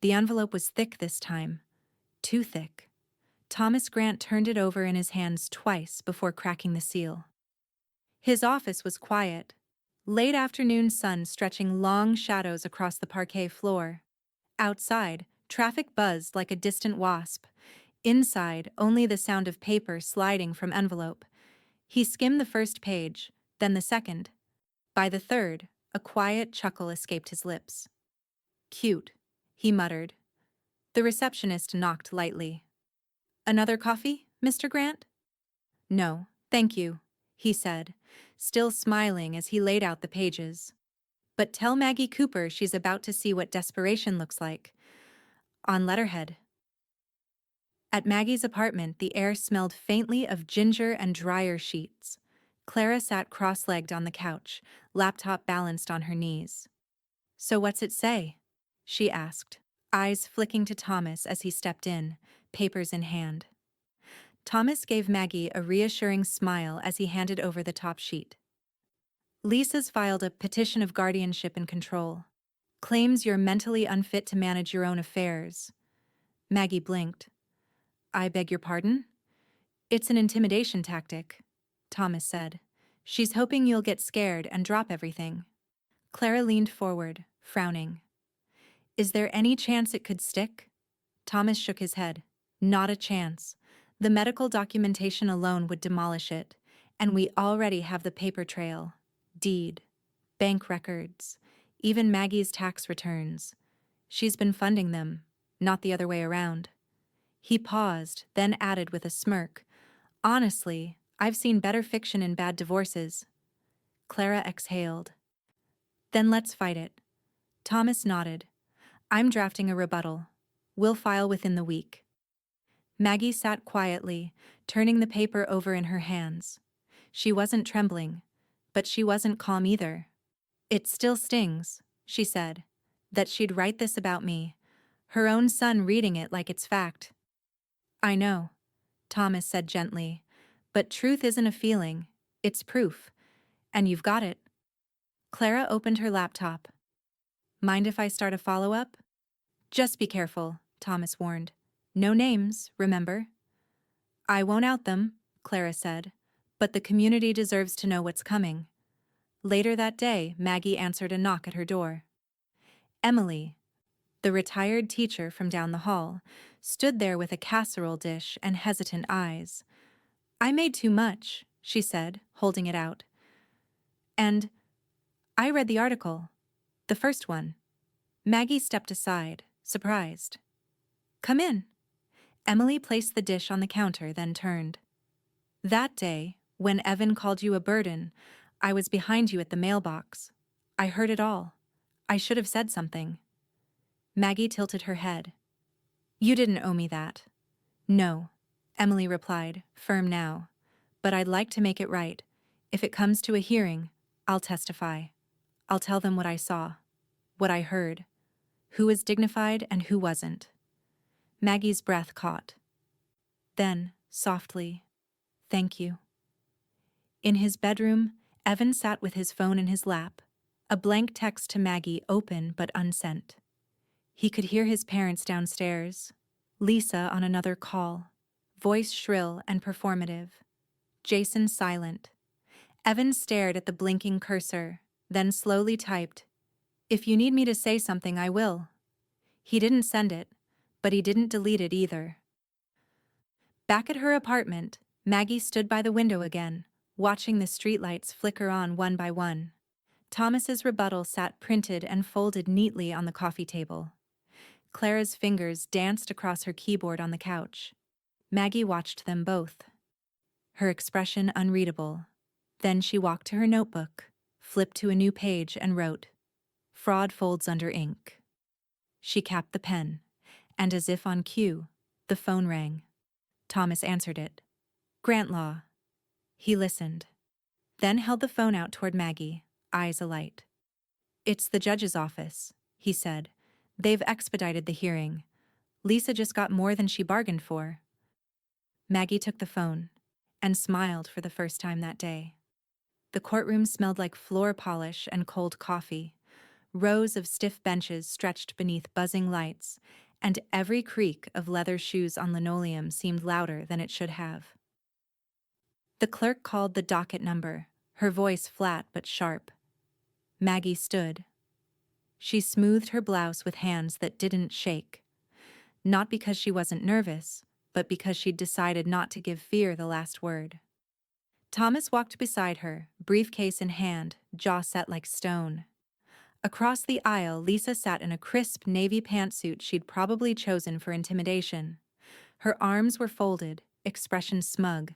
S1: The envelope was thick this time, too thick. Thomas Grant turned it over in his hands twice before cracking the seal. His office was quiet, late afternoon sun stretching long shadows across the parquet floor. Outside, traffic buzzed like a distant wasp. Inside, only the sound of paper sliding from envelope. He skimmed the first page, then the second. By the third, a quiet chuckle escaped his lips. Cute, he muttered. The receptionist knocked lightly. Another coffee, Mr. Grant? No, thank you, he said, still smiling as he laid out the pages. But tell Maggie Cooper she's about to see what desperation looks like. On letterhead. At Maggie's apartment, the air smelled faintly of ginger and dryer sheets. Clara sat cross-legged on the couch, laptop balanced on her knees. So what's it say? She asked, eyes flicking to Thomas as he stepped in, papers in hand. Thomas gave Maggie a reassuring smile as he handed over the top sheet. Lisa's filed a petition of guardianship and control. Claims you're mentally unfit to manage your own affairs. Maggie blinked. I beg your pardon? It's an intimidation tactic, Thomas said. She's hoping you'll get scared and drop everything. Clara leaned forward, frowning. Is there any chance it could stick? Thomas shook his head. Not a chance. The medical documentation alone would demolish it, and we already have the paper trail, deed, bank records, even Maggie's tax returns. She's been funding them, not the other way around. He paused, then added with a smirk, Honestly, I've seen better fiction in bad divorces. Clara exhaled. Then let's fight it. Thomas nodded. I'm drafting a rebuttal. We'll file within the week. Maggie sat quietly, turning the paper over in her hands. She wasn't trembling, but she wasn't calm either. It still stings, she said, that she'd write this about me, her own son reading it like it's fact. I know, Thomas said gently, but truth isn't a feeling, it's proof, and you've got it. Clara opened her laptop. Mind if I start a follow-up? Just be careful, Thomas warned. No names, remember? I won't out them, Clara said, but the community deserves to know what's coming. Later that day, Maggie answered a knock at her door. Emily, the retired teacher from down the hall, stood there with a casserole dish and hesitant eyes. I made too much, she said, holding it out. And I read the article, the first one. Maggie stepped aside, surprised. Come in. Emily placed the dish on the counter, then turned. That day, when Evan called you a burden, I was behind you at the mailbox. I heard it all. I should have said something. Maggie tilted her head. You didn't owe me that. No, Emily replied, firm now. But I'd like to make it right. If it comes to a hearing, I'll testify. I'll tell them what I saw, what I heard, who was dignified and who wasn't. Maggie's breath caught. Then, softly, thank you. In his bedroom, Evan sat with his phone in his lap, a blank text to Maggie open but unsent. He could hear his parents downstairs, Lisa on another call, voice shrill and performative. Jason silent. Evan stared at the blinking cursor, then slowly typed, If you need me to say something, I will. He didn't send it, but he didn't delete it either. Back at her apartment, Maggie stood by the window again, watching the streetlights flicker on one by one. Thomas's rebuttal sat printed and folded neatly on the coffee table. Clara's fingers danced across her keyboard on the couch. Maggie watched them both, her expression unreadable. Then she walked to her notebook, flipped to a new page and wrote, "Fraud folds under ink." She capped the pen, and as if on cue, the phone rang. Thomas answered it. "Grant Law." He listened, then held the phone out toward Maggie, eyes alight. "It's the judge's office," he said. "They've expedited the hearing. Lisa just got more than she bargained for." Maggie took the phone and smiled for the first time that day. The courtroom smelled like floor polish and cold coffee. Rows of stiff benches stretched beneath buzzing lights, and every creak of leather shoes on linoleum seemed louder than it should have. The clerk called the docket number, her voice flat but sharp. Maggie stood. She smoothed her blouse with hands that didn't shake. Not because she wasn't nervous, but because she'd decided not to give fear the last word. Thomas walked beside her, briefcase in hand, jaw set like stone. Across the aisle, Lisa sat in a crisp navy pantsuit she'd probably chosen for intimidation. Her arms were folded, expression smug.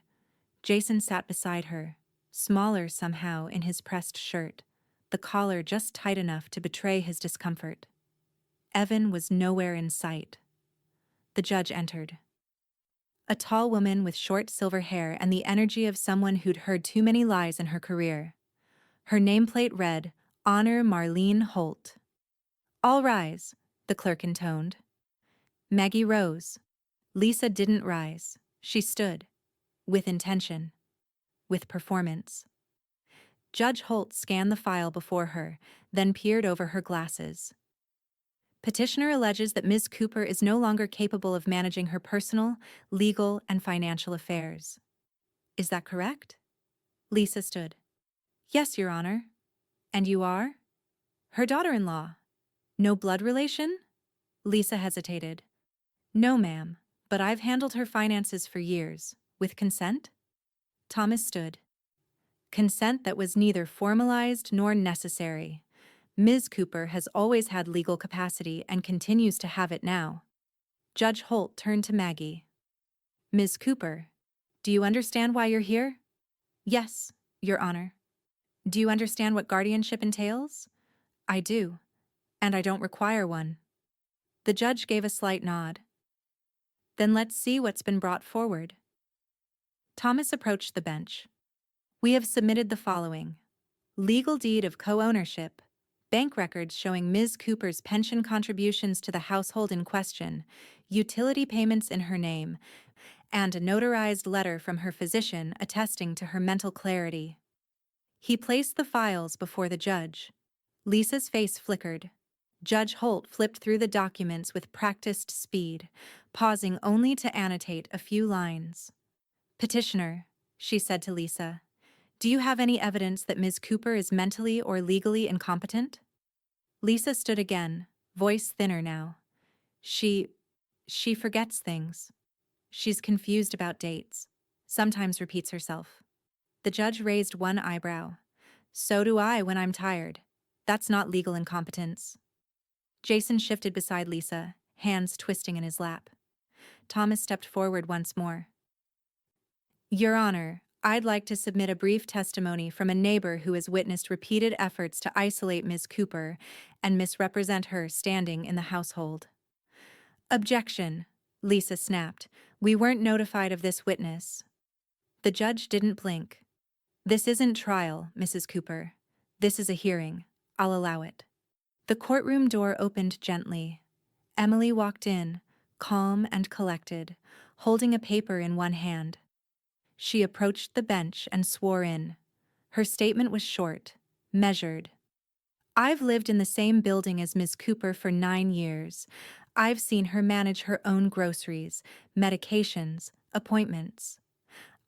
S1: Jason sat beside her, smaller somehow in his pressed shirt, the collar just tight enough to betray his discomfort. Evan was nowhere in sight. The judge entered. A tall woman with short silver hair and the energy of someone who'd heard too many lies in her career. Her nameplate read, "Honor Marlene Holt." "All rise," the clerk intoned. Maggie rose. Lisa didn't rise. She stood. With intention. With performance. Judge Holt scanned the file before her, then peered over her glasses. "Petitioner alleges that Ms. Cooper is no longer capable of managing her personal, legal, and financial affairs. Is that correct?" Lisa stood. "Yes, Your Honor." "And you are?" "Her daughter-in-law." "No blood relation?" Lisa hesitated. "No, ma'am, but I've handled her finances for years. With consent?" Thomas stood. Consent that was neither formalized nor necessary. Ms. Cooper has always had legal capacity and continues to have it now. Judge Holt turned to Maggie. "Ms. Cooper, do you understand why you're here?" "Yes, Your Honor." "Do you understand what guardianship entails?" "I do, and I don't require one." The judge gave a slight nod. "Then let's see what's been brought forward." Thomas approached the bench. "We have submitted the following: legal deed of co-ownership, bank records showing Ms. Cooper's pension contributions to the household in question, utility payments in her name, and a notarized letter from her physician attesting to her mental clarity." He placed the files before the judge. Lisa's face flickered. Judge Holt flipped through the documents with practiced speed, pausing only to annotate a few lines. "Petitioner," she said to Lisa, "do you have any evidence that Ms. Cooper is mentally or legally incompetent?" Lisa stood again, voice thinner now. She forgets things. She's confused about dates. Sometimes repeats herself." The judge raised one eyebrow. "So do I when I'm tired. That's not legal incompetence." Jason shifted beside Lisa, hands twisting in his lap. Thomas stepped forward once more. "Your Honor, I'd like to submit a brief testimony from a neighbor who has witnessed repeated efforts to isolate Ms. Cooper and misrepresent her standing in the household." "Objection," Lisa snapped. "We weren't notified of this witness." The judge didn't blink. "This isn't trial, Mrs. Cooper. This is a hearing. I'll allow it." The courtroom door opened gently. Emily walked in, calm and collected, holding a paper in one hand. She approached the bench and swore in. Her statement was short, measured. "I've lived in the same building as Ms. Cooper for 9 years. I've seen her manage her own groceries, medications, appointments.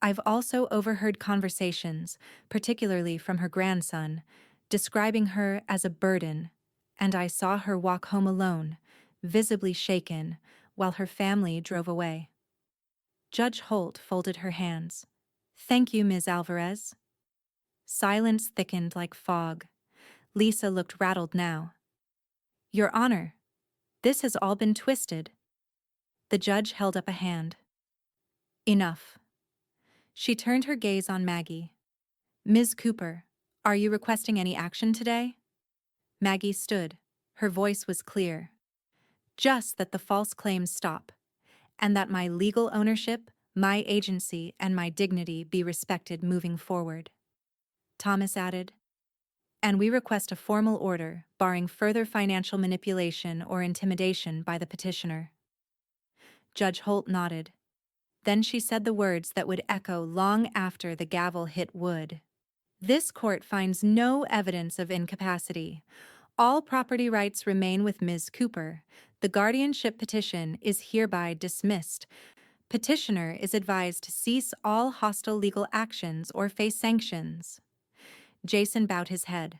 S1: I've also overheard conversations, particularly from her grandson, describing her as a burden, and I saw her walk home alone, visibly shaken, while her family drove away. Judge Holt folded her hands. Thank you, Ms. Alvarez. Silence thickened like fog. Lisa looked rattled now. Your Honor, this has all been twisted. The judge held up a hand. Enough. She turned her gaze on Maggie. Ms. Cooper, are you requesting any action today? Maggie stood. Her voice was clear. Just that the false claims stop, and that my legal ownership, my agency, and my dignity be respected moving forward. Thomas added, and we request a formal order barring further financial manipulation or intimidation by the petitioner. Judge Holt nodded. Then she said the words that would echo long after the gavel hit wood. This court finds no evidence of incapacity. All property rights remain with Ms. Cooper. The guardianship petition is hereby dismissed. Petitioner is advised to cease all hostile legal actions or face sanctions. Jason bowed his head.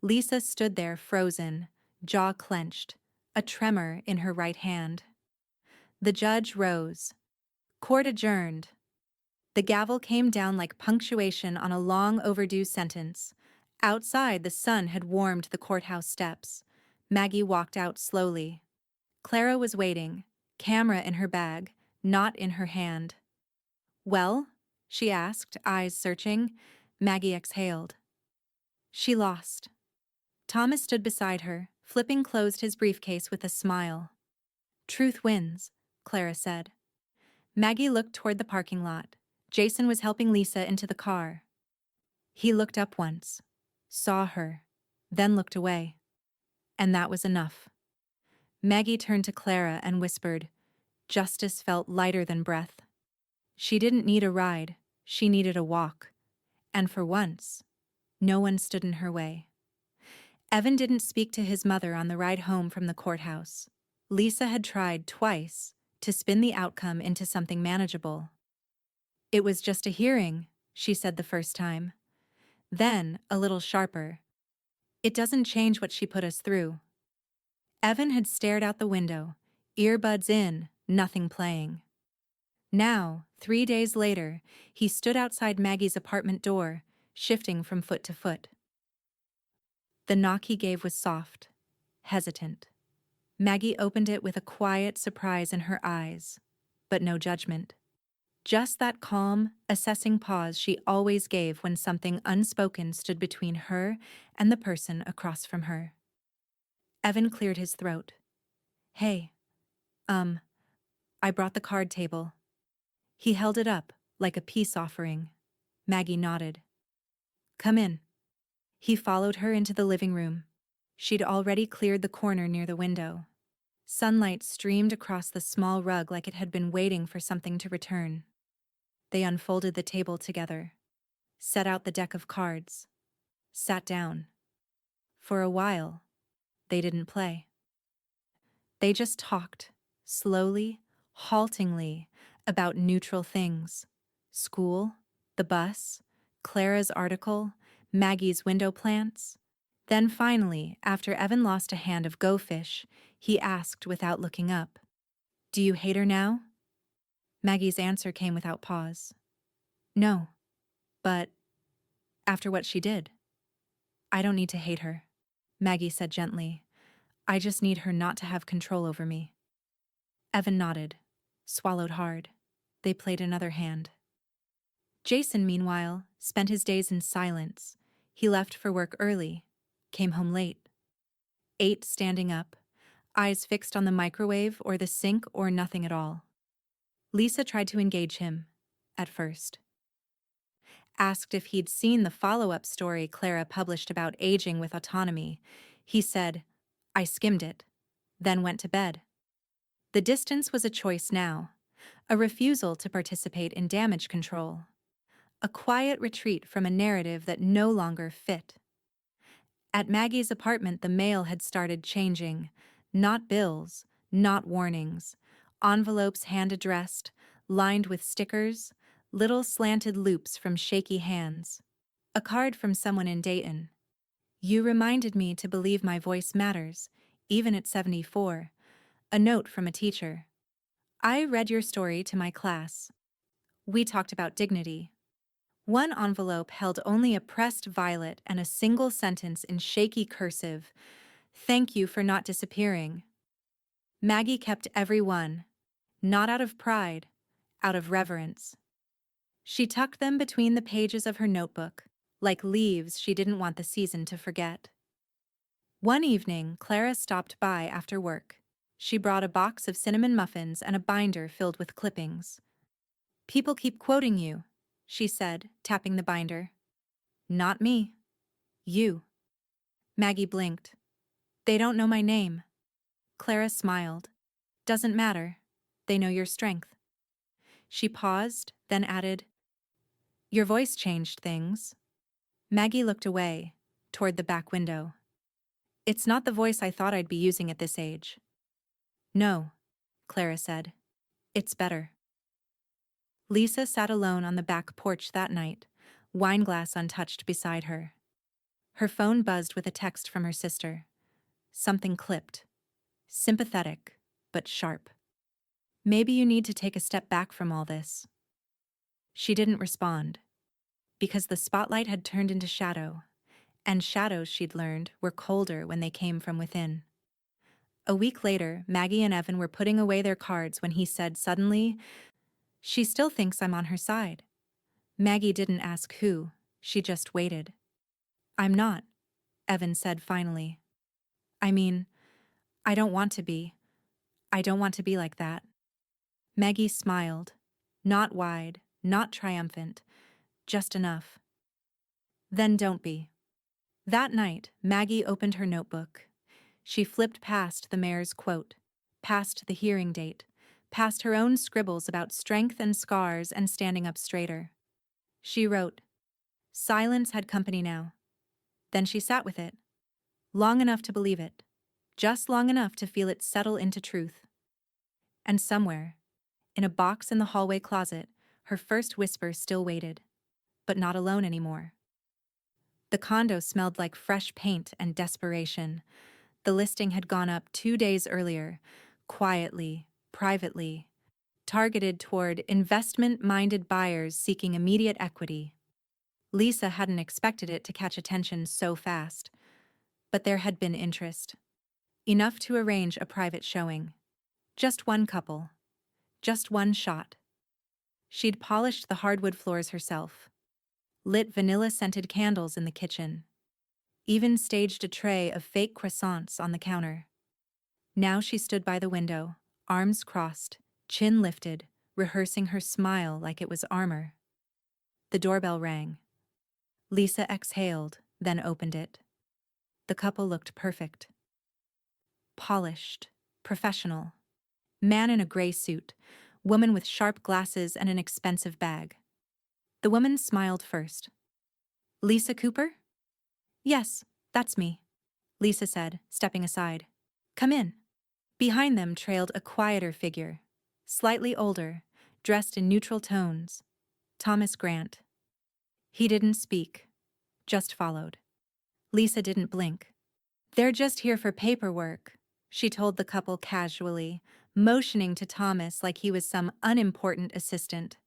S1: Lisa stood there frozen, jaw clenched, a tremor in her right hand. The judge rose. Court adjourned. The gavel came down like punctuation on a long overdue sentence. Outside, the sun had warmed the courthouse steps. Maggie walked out slowly. Clara was waiting, camera in her bag, not in her hand. Well? She asked, eyes searching. Maggie exhaled. She lost. Thomas stood beside her, flipping closed his briefcase with a smile. Truth wins, Clara said. Maggie looked toward the parking lot. Jason was helping Lisa into the car. He looked up once, saw her, then looked away. And that was enough. Maggie turned to Clara and whispered. Justice felt lighter than breath. She didn't need a ride, she needed a walk. And for once, no one stood in her way. Evan didn't speak to his mother on the ride home from the courthouse. Lisa had tried twice to spin the outcome into something manageable. It was just a hearing, she said the first time. Then, a little sharper. It doesn't change what she put us through. Evan had stared out the window, earbuds in, nothing playing. Now, 3 days later, he stood outside Maggie's apartment door, shifting from foot to foot. The knock he gave was soft, hesitant. Maggie opened it with a quiet surprise in her eyes, but no judgment. Just that calm, assessing pause she always gave when something unspoken stood between her and the person across from her. Evan cleared his throat. Hey, I brought the card table. He held it up, like a peace offering. Maggie nodded. Come in. He followed her into the living room. She'd already cleared the corner near the window. Sunlight streamed across the small rug like it had been waiting for something to return. They unfolded the table together, set out the deck of cards, sat down. For a while, they didn't play. They just talked, slowly, haltingly, about neutral things. School, the bus, Clara's article, Maggie's window plants. Then finally, after Evan lost a hand of Go Fish, he asked without looking up, Do you hate her now? Maggie's answer came without pause. No, but after what she did, I don't need to hate her, Maggie said gently. I just need her not to have control over me. Evan nodded, swallowed hard. They played another hand. Jason, meanwhile, spent his days in silence. He left for work early, came home late. Ate standing up, eyes fixed on the microwave or the sink or nothing at all. Lisa tried to engage him, at first. Asked if he'd seen the follow-up story Clara published about aging with autonomy. He said, I skimmed it, then went to bed. The distance was a choice now, a refusal to participate in damage control, a quiet retreat from a narrative that no longer fit. At Maggie's apartment, the mail had started changing. Not bills, not warnings. Envelopes hand-addressed, lined with stickers, little slanted loops from shaky hands. A card from someone in Dayton. You reminded me to believe my voice matters, even at 74. A note from a teacher. I read your story to my class. We talked about dignity. One envelope held only a pressed violet and a single sentence in shaky cursive. Thank you for not disappearing. Maggie kept every one, not out of pride, out of reverence. She tucked them between the pages of her notebook, like leaves she didn't want the season to forget. One evening, Clara stopped by after work. She brought a box of cinnamon muffins and a binder filled with clippings. People keep quoting you, she said, tapping the binder. Not me. You. Maggie blinked. They don't know my name. Clara smiled. Doesn't matter. They know your strength. She paused, then added, Your voice changed things. Maggie looked away, toward the back window. It's not the voice I thought I'd be using at this age. No, Clara said. It's better. Lisa sat alone on the back porch that night, wineglass untouched beside her. Her phone buzzed with a text from her sister. Something clipped. Sympathetic, but sharp. Maybe you need to take a step back from all this. She didn't respond, because the spotlight had turned into shadow, and shadows, she'd learned, were colder when they came from within. A week later, Maggie and Evan were putting away their cards when he said suddenly, She still thinks I'm on her side. Maggie didn't ask who, she just waited. I'm not, Evan said finally. I mean, I don't want to be. I don't want to be like that. Maggie smiled, not wide, not triumphant, just enough. Then don't be. That night, Maggie opened her notebook. She flipped past the mayor's quote, past the hearing date, past her own scribbles about strength and scars and standing up straighter. She wrote, Silence had company now. Then she sat with it, long enough to believe it, just long enough to feel it settle into truth. And somewhere, in a box in the hallway closet, her first whisper still waited, but not alone anymore. The condo smelled like fresh paint and desperation. The listing had gone up 2 days earlier, quietly, privately, targeted toward investment-minded buyers seeking immediate equity. Lisa hadn't expected it to catch attention so fast, but there had been interest. Enough to arrange a private showing. Just one couple. Just one shot. She'd polished the hardwood floors herself, lit vanilla-scented candles in the kitchen, even staged a tray of fake croissants on the counter. Now she stood by the window, arms crossed, chin lifted, rehearsing her smile like it was armor. The doorbell rang. Lisa exhaled, then opened it. The couple looked perfect. Polished, professional. Man in a gray suit, woman with sharp glasses and an expensive bag. The woman smiled first. Lisa Cooper? Yes, that's me, Lisa said, stepping aside. Come in. Behind them trailed a quieter figure, slightly older, dressed in neutral tones. Thomas Grant. He didn't speak, just followed. Lisa didn't blink. They're just here for paperwork, she told the couple casually, motioning to Thomas like he was some unimportant assistant.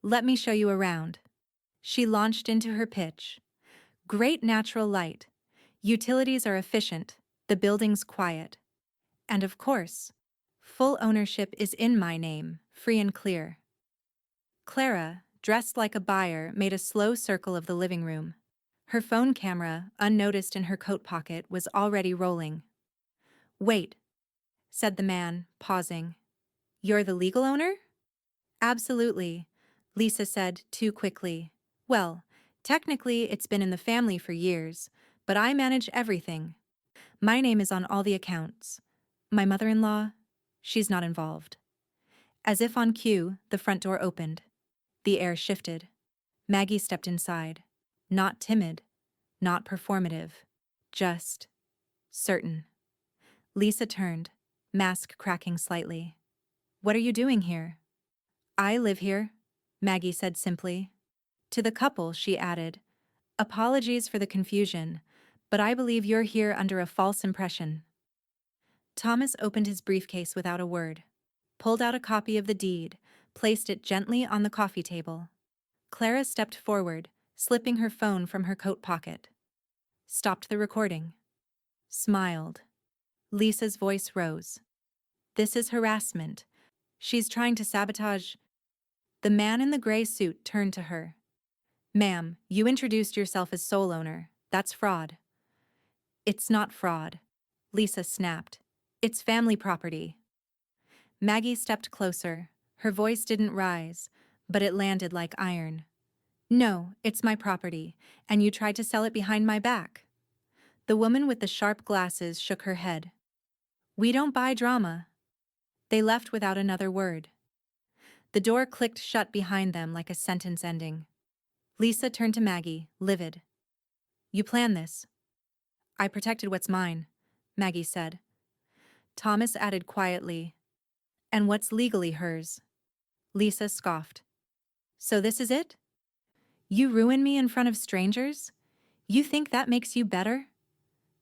S1: Let me show you around. She launched into her pitch. Great natural light. Utilities are efficient. The building's quiet. And of course, full ownership is in my name, free and clear. Clara, dressed like a buyer, made a slow circle of the living room. Her phone camera, unnoticed in her coat pocket, was already rolling. Wait, said the man, pausing. You're the legal owner? Absolutely, Lisa said too quickly. Well, technically it's been in the family for years, but I manage everything. My name is on all the accounts. My mother-in-law, she's not involved. As if on cue, the front door opened. The air shifted. Maggie stepped inside. Not timid, not performative, just certain. Lisa turned, mask cracking slightly. What are you doing here? I live here, Maggie said simply. To the couple, she added, Apologies for the confusion, But I believe you're here under a false impression. Thomas opened his briefcase without a word, pulled out a copy of the deed, placed it gently on the coffee table. Clara stepped forward, slipping her phone from her coat pocket. Stopped the recording. Smiled. Lisa's voice rose. This is harassment. She's trying to sabotage. The man in the gray suit turned to her. Ma'am, you introduced yourself as sole owner. That's fraud. It's not fraud. Lisa snapped. It's family property. Maggie stepped closer. Her voice didn't rise, but it landed like iron. No, it's my property, and you tried to sell it behind my back. The woman with the sharp glasses shook her head. We don't buy drama. They left without another word. The door clicked shut behind them like a sentence ending. Lisa turned to Maggie, livid. You planned this. I protected what's mine, Maggie said. Thomas added quietly. And what's legally hers? Lisa scoffed. So this is it? You ruin me in front of strangers? You think that makes you better?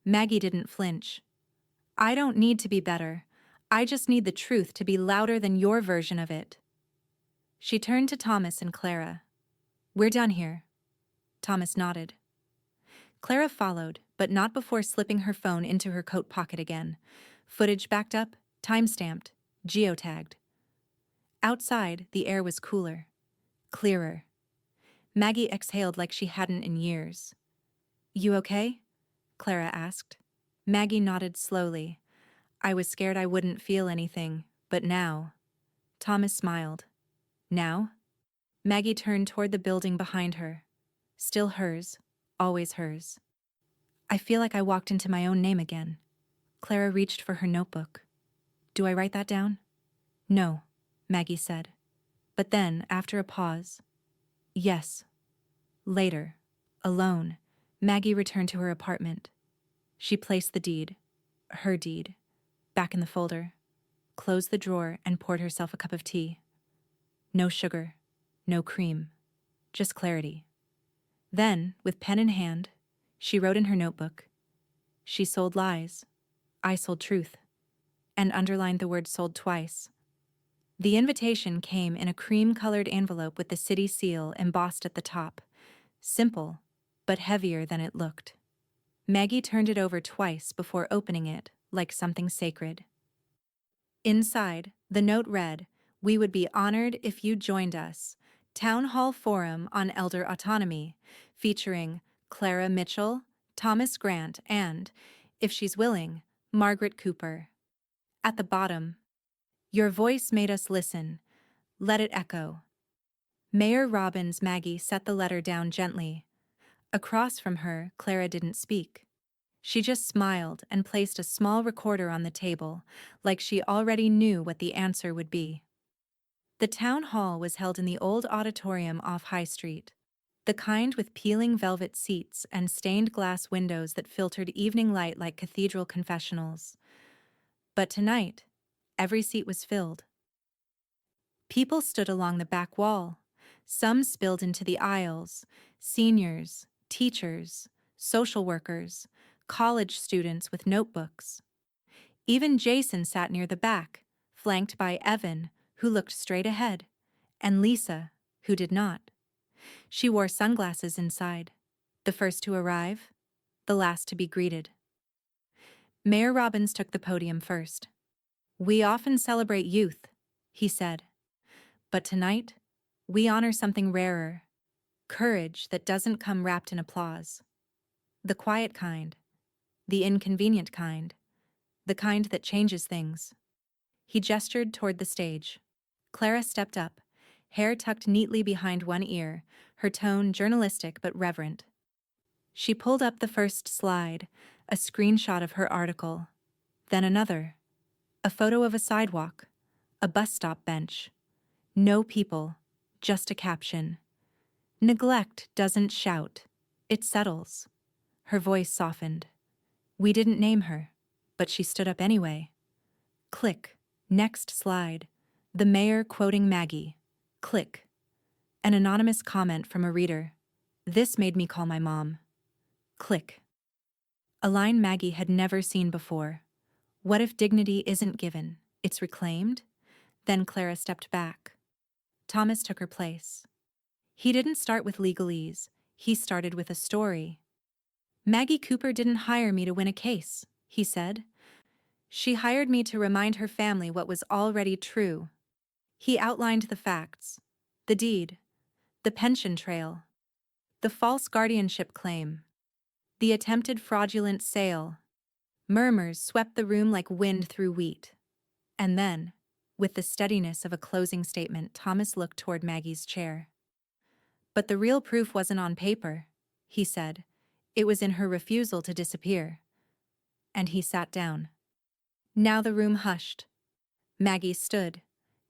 S1: Maggie didn't flinch. I don't need to be better. I just need the truth to be louder than your version of it. She turned to Thomas and Clara. We're done here. Thomas nodded. Clara followed, but not before slipping her phone into her coat pocket again. Footage backed up, time-stamped, geotagged. Outside, the air was cooler, clearer. Maggie exhaled like she hadn't in years. You okay? Clara asked. Maggie nodded slowly. I was scared I wouldn't feel anything, but now. Thomas smiled. Now? Maggie turned toward the building behind her. Still hers, always hers. I feel like I walked into my own name again. Clara reached for her notebook. Do I write that down? No, Maggie said. But then, after a pause, yes. Later, alone, Maggie returned to her apartment. She placed the deed, her deed, back in the folder, closed the drawer and poured herself a cup of tea. No sugar, no cream, just clarity. Then, with pen in hand, she wrote in her notebook, She sold lies, I sold truth, and underlined the word sold twice. The invitation came in a cream-colored envelope with the city seal embossed at the top. Simple, but heavier than it looked. Maggie turned it over twice before opening it, like something sacred. Inside, the note read, We would be honored if you joined us. Town Hall Forum on Elder Autonomy, featuring Clara Mitchell, Thomas Grant, and, if she's willing, Margaret Cooper. At the bottom, Your voice made us listen. Let it echo. Mayor Robbins. Maggie set the letter down gently. Across from her, Clara didn't speak. She just smiled and placed a small recorder on the table, like she already knew what the answer would be. The town hall was held in the old auditorium off High Street, the kind with peeling velvet seats and stained glass windows that filtered evening light like cathedral confessionals. But tonight, every seat was filled. People stood along the back wall. Some spilled into the aisles, seniors, teachers, social workers, college students with notebooks. Even Jason sat near the back, flanked by Evan, who looked straight ahead, and Lisa, who did not. She wore sunglasses inside, the first to arrive, the last to be greeted. Mayor Robbins took the podium first. We often celebrate youth, he said. But tonight, we honor something rarer, courage that doesn't come wrapped in applause. The quiet kind, the inconvenient kind, the kind that changes things. He gestured toward the stage. Clara stepped up, hair tucked neatly behind one ear, her tone journalistic but reverent. She pulled up the first slide, a screenshot of her article, then another, a photo of a sidewalk, a bus stop bench. No people, just a caption. Neglect doesn't shout, it settles. Her voice softened. We didn't name her, but she stood up anyway. Click, next slide. The mayor quoting Maggie. Click. An anonymous comment from a reader. This made me call my mom. Click. a line Maggie had never seen before. What if dignity isn't given, it's reclaimed? Then Clara stepped back. Thomas took her place. He didn't start with legalese, he started with a story. Maggie Cooper didn't hire me to win a case, he said. She hired me to remind her family what was already true. He outlined the facts. The deed. The pension trail. The false guardianship claim. The attempted fraudulent sale. Murmurs swept the room like wind through wheat. And then, with the steadiness of a closing statement, Thomas looked toward Maggie's chair. But the real proof wasn't on paper, he said. It was in her refusal to disappear. And he sat down. Now the room hushed. Maggie stood.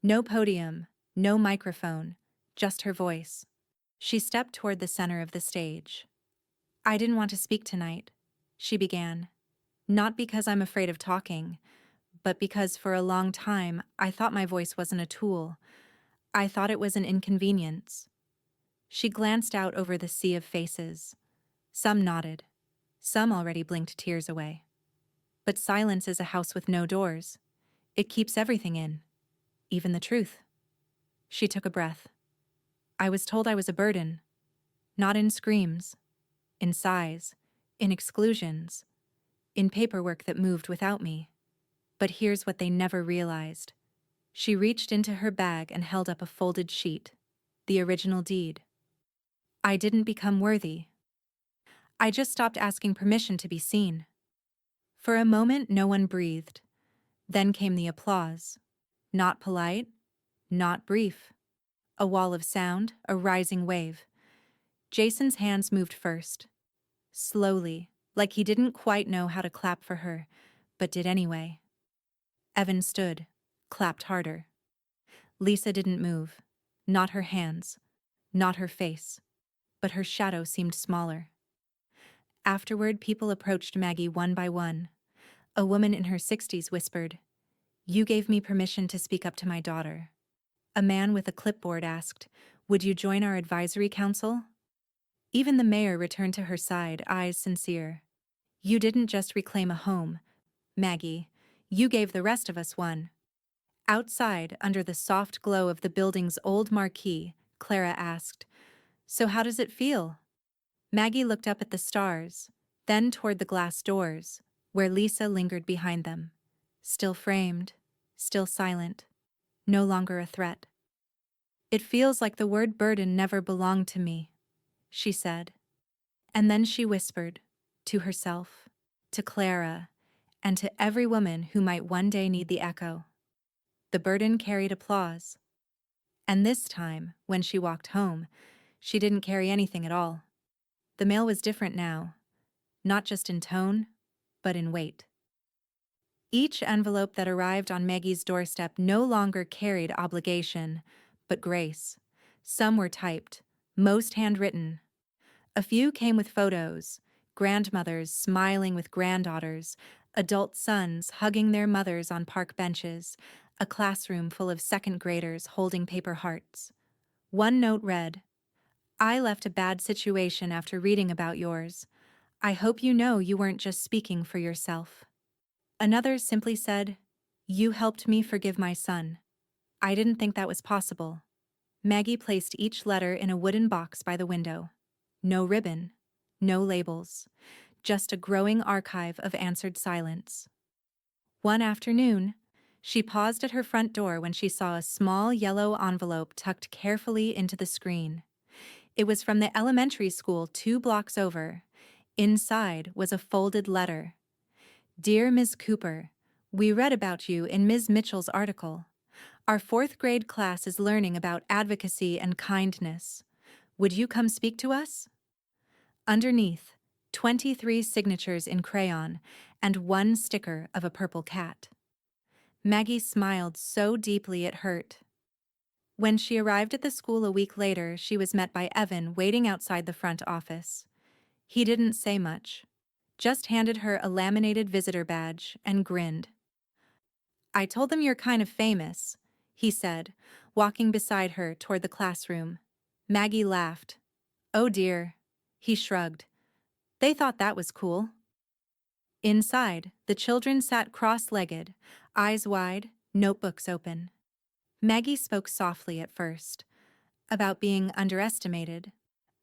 S1: No podium, no microphone, just her voice. She stepped toward the center of the stage. I didn't want to speak tonight, she began. Not because I'm afraid of talking, but because for a long time I thought my voice wasn't a tool. I thought it was an inconvenience. She glanced out over the sea of faces. Some nodded. Some already blinked tears away. But silence is a house with no doors. It keeps everything in, even the truth. She took a breath. I was told I was a burden. Not in screams, in sighs, in exclusions, in paperwork that moved without me. But here's what they never realized. She reached into her bag and held up a folded sheet. The original deed. I didn't become worthy. I just stopped asking permission to be seen. For a moment, no one breathed. Then came the applause. Not polite, not brief. A wall of sound, a rising wave. Jason's hands moved first. Slowly, like he didn't quite know how to clap for her, but did anyway. Evan stood, clapped harder. Lisa didn't move. Not her hands, not her face, but her shadow seemed smaller. Afterward, people approached Maggie one by one. A woman in her 60s whispered, "You gave me permission to speak up to my daughter." A man with a clipboard asked, "Would you join our advisory council?" Even the mayor returned to her side, eyes sincere. "You didn't just reclaim a home, Maggie. You gave the rest of us one." Outside, under the soft glow of the building's old marquee, Clara asked, "So how does it feel?" Maggie looked up at the stars, then toward the glass doors, where Lisa lingered behind them. Still framed, still silent, no longer a threat. "It feels like the word burden never belonged to me," she said. And then she whispered, to herself, to Clara, and to every woman who might one day need the echo. The burden carried applause. And this time, when she walked home, she didn't carry anything at all. The mail was different now, not just in tone, but in weight. Each envelope that arrived on Maggie's doorstep no longer carried obligation, but grace. Some were typed, most handwritten. A few came with photos, grandmothers smiling with granddaughters, adult sons hugging their mothers on park benches, a classroom full of second graders holding paper hearts. One note read, "I left a bad situation after reading about yours. I hope you know you weren't just speaking for yourself." Another simply said, "You helped me forgive my son. I didn't think that was possible." Maggie placed each letter in a wooden box by the window. No ribbon, no labels, just a growing archive of answered silence. One afternoon, she paused at her front door when she saw a small yellow envelope tucked carefully into the screen. It was from the elementary school 2 blocks over. Inside was a folded letter. "Dear Ms. Cooper, we read about you in Ms. Mitchell's article. Our 4th grade class is learning about advocacy and kindness. Would you come speak to us?" Underneath, 23 signatures in crayon and 1 sticker of a purple cat. Maggie smiled so deeply it hurt. When she arrived at the school a week later, she was met by Evan waiting outside the front office. He didn't say much, just handed her a laminated visitor badge and grinned. "I told them you're kind of famous," he said, walking beside her toward the classroom. Maggie laughed. "Oh dear." He shrugged. "They thought that was cool." Inside, the children sat cross-legged, eyes wide, notebooks open. Maggie spoke softly at first, about being underestimated,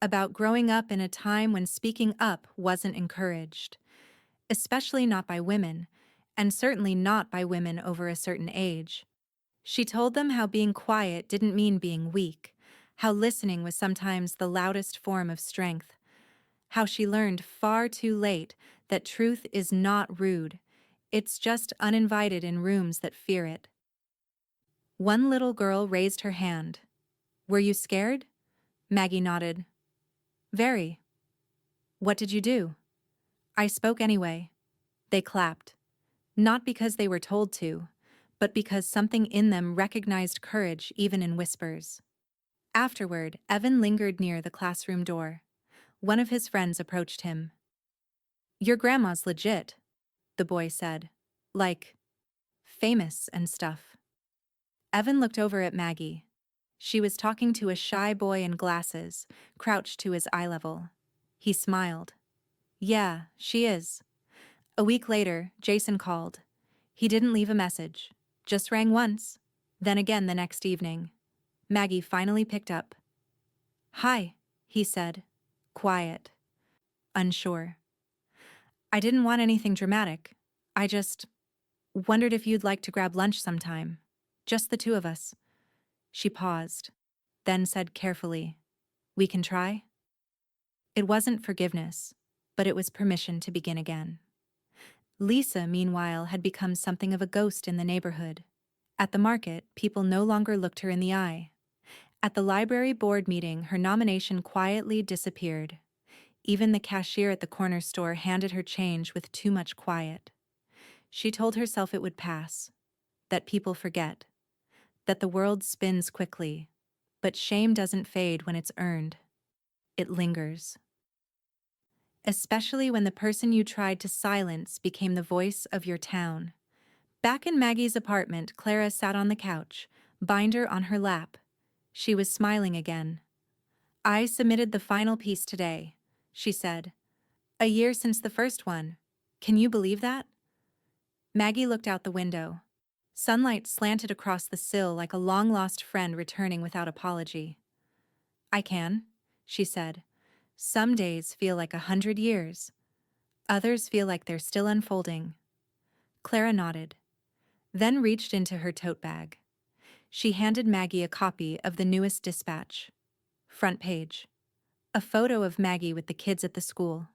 S1: about growing up in a time when speaking up wasn't encouraged, especially not by women, and certainly not by women over a certain age. She told them how being quiet didn't mean being weak, how listening was sometimes the loudest form of strength, how she learned far too late that truth is not rude, it's just uninvited in rooms that fear it. One little girl raised her hand. "Were you scared?" Maggie nodded. "Very." "What did you do?" "I spoke anyway." They clapped. Not because they were told to, but because something in them recognized courage even in whispers. Afterward, Evan lingered near the classroom door. One of his friends approached him. "Your grandma's legit," the boy said. "Like, famous and stuff." Evan looked over at Maggie. She was talking to a shy boy in glasses, crouched to his eye level. He smiled. "Yeah, she is." A week later, Jason called. He didn't leave a message, just rang once, then again the next evening. Maggie finally picked up. "Hi," he said, quiet, unsure. "I didn't want anything dramatic. I just wondered if you'd like to grab lunch sometime. Just the two of us." She paused, then said carefully, "We can try?" It wasn't forgiveness, but it was permission to begin again. Lisa, meanwhile, had become something of a ghost in the neighborhood. At the market, people no longer looked her in the eye. At the library board meeting, her nomination quietly disappeared. Even the cashier at the corner store handed her change with too much quiet. She told herself it would pass, that people forget, that the world spins quickly, but shame doesn't fade when it's earned. It lingers. Especially when the person you tried to silence became the voice of your town. Back in Maggie's apartment, Clara sat on the couch, binder on her lap. She was smiling again. "I submitted the final piece today," she said. "A year since the first one. Can you believe that?" Maggie looked out the window. Sunlight slanted across the sill like a long-lost friend returning without apology. "I can," she said. "Some days feel like 100 years. Others feel like they're still unfolding." Clara nodded, then reached into her tote bag. She handed Maggie a copy of the newest dispatch. Front page. A photo of Maggie with the kids at the school.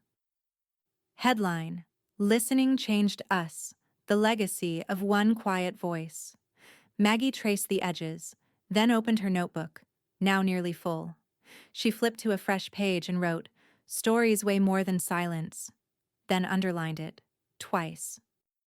S1: Headline: "Listening Changed Us, the Legacy of One Quiet Voice." Maggie traced the edges, then opened her notebook, now nearly full. She flipped to a fresh page and wrote, "Stories weigh more than silence," then underlined it, twice.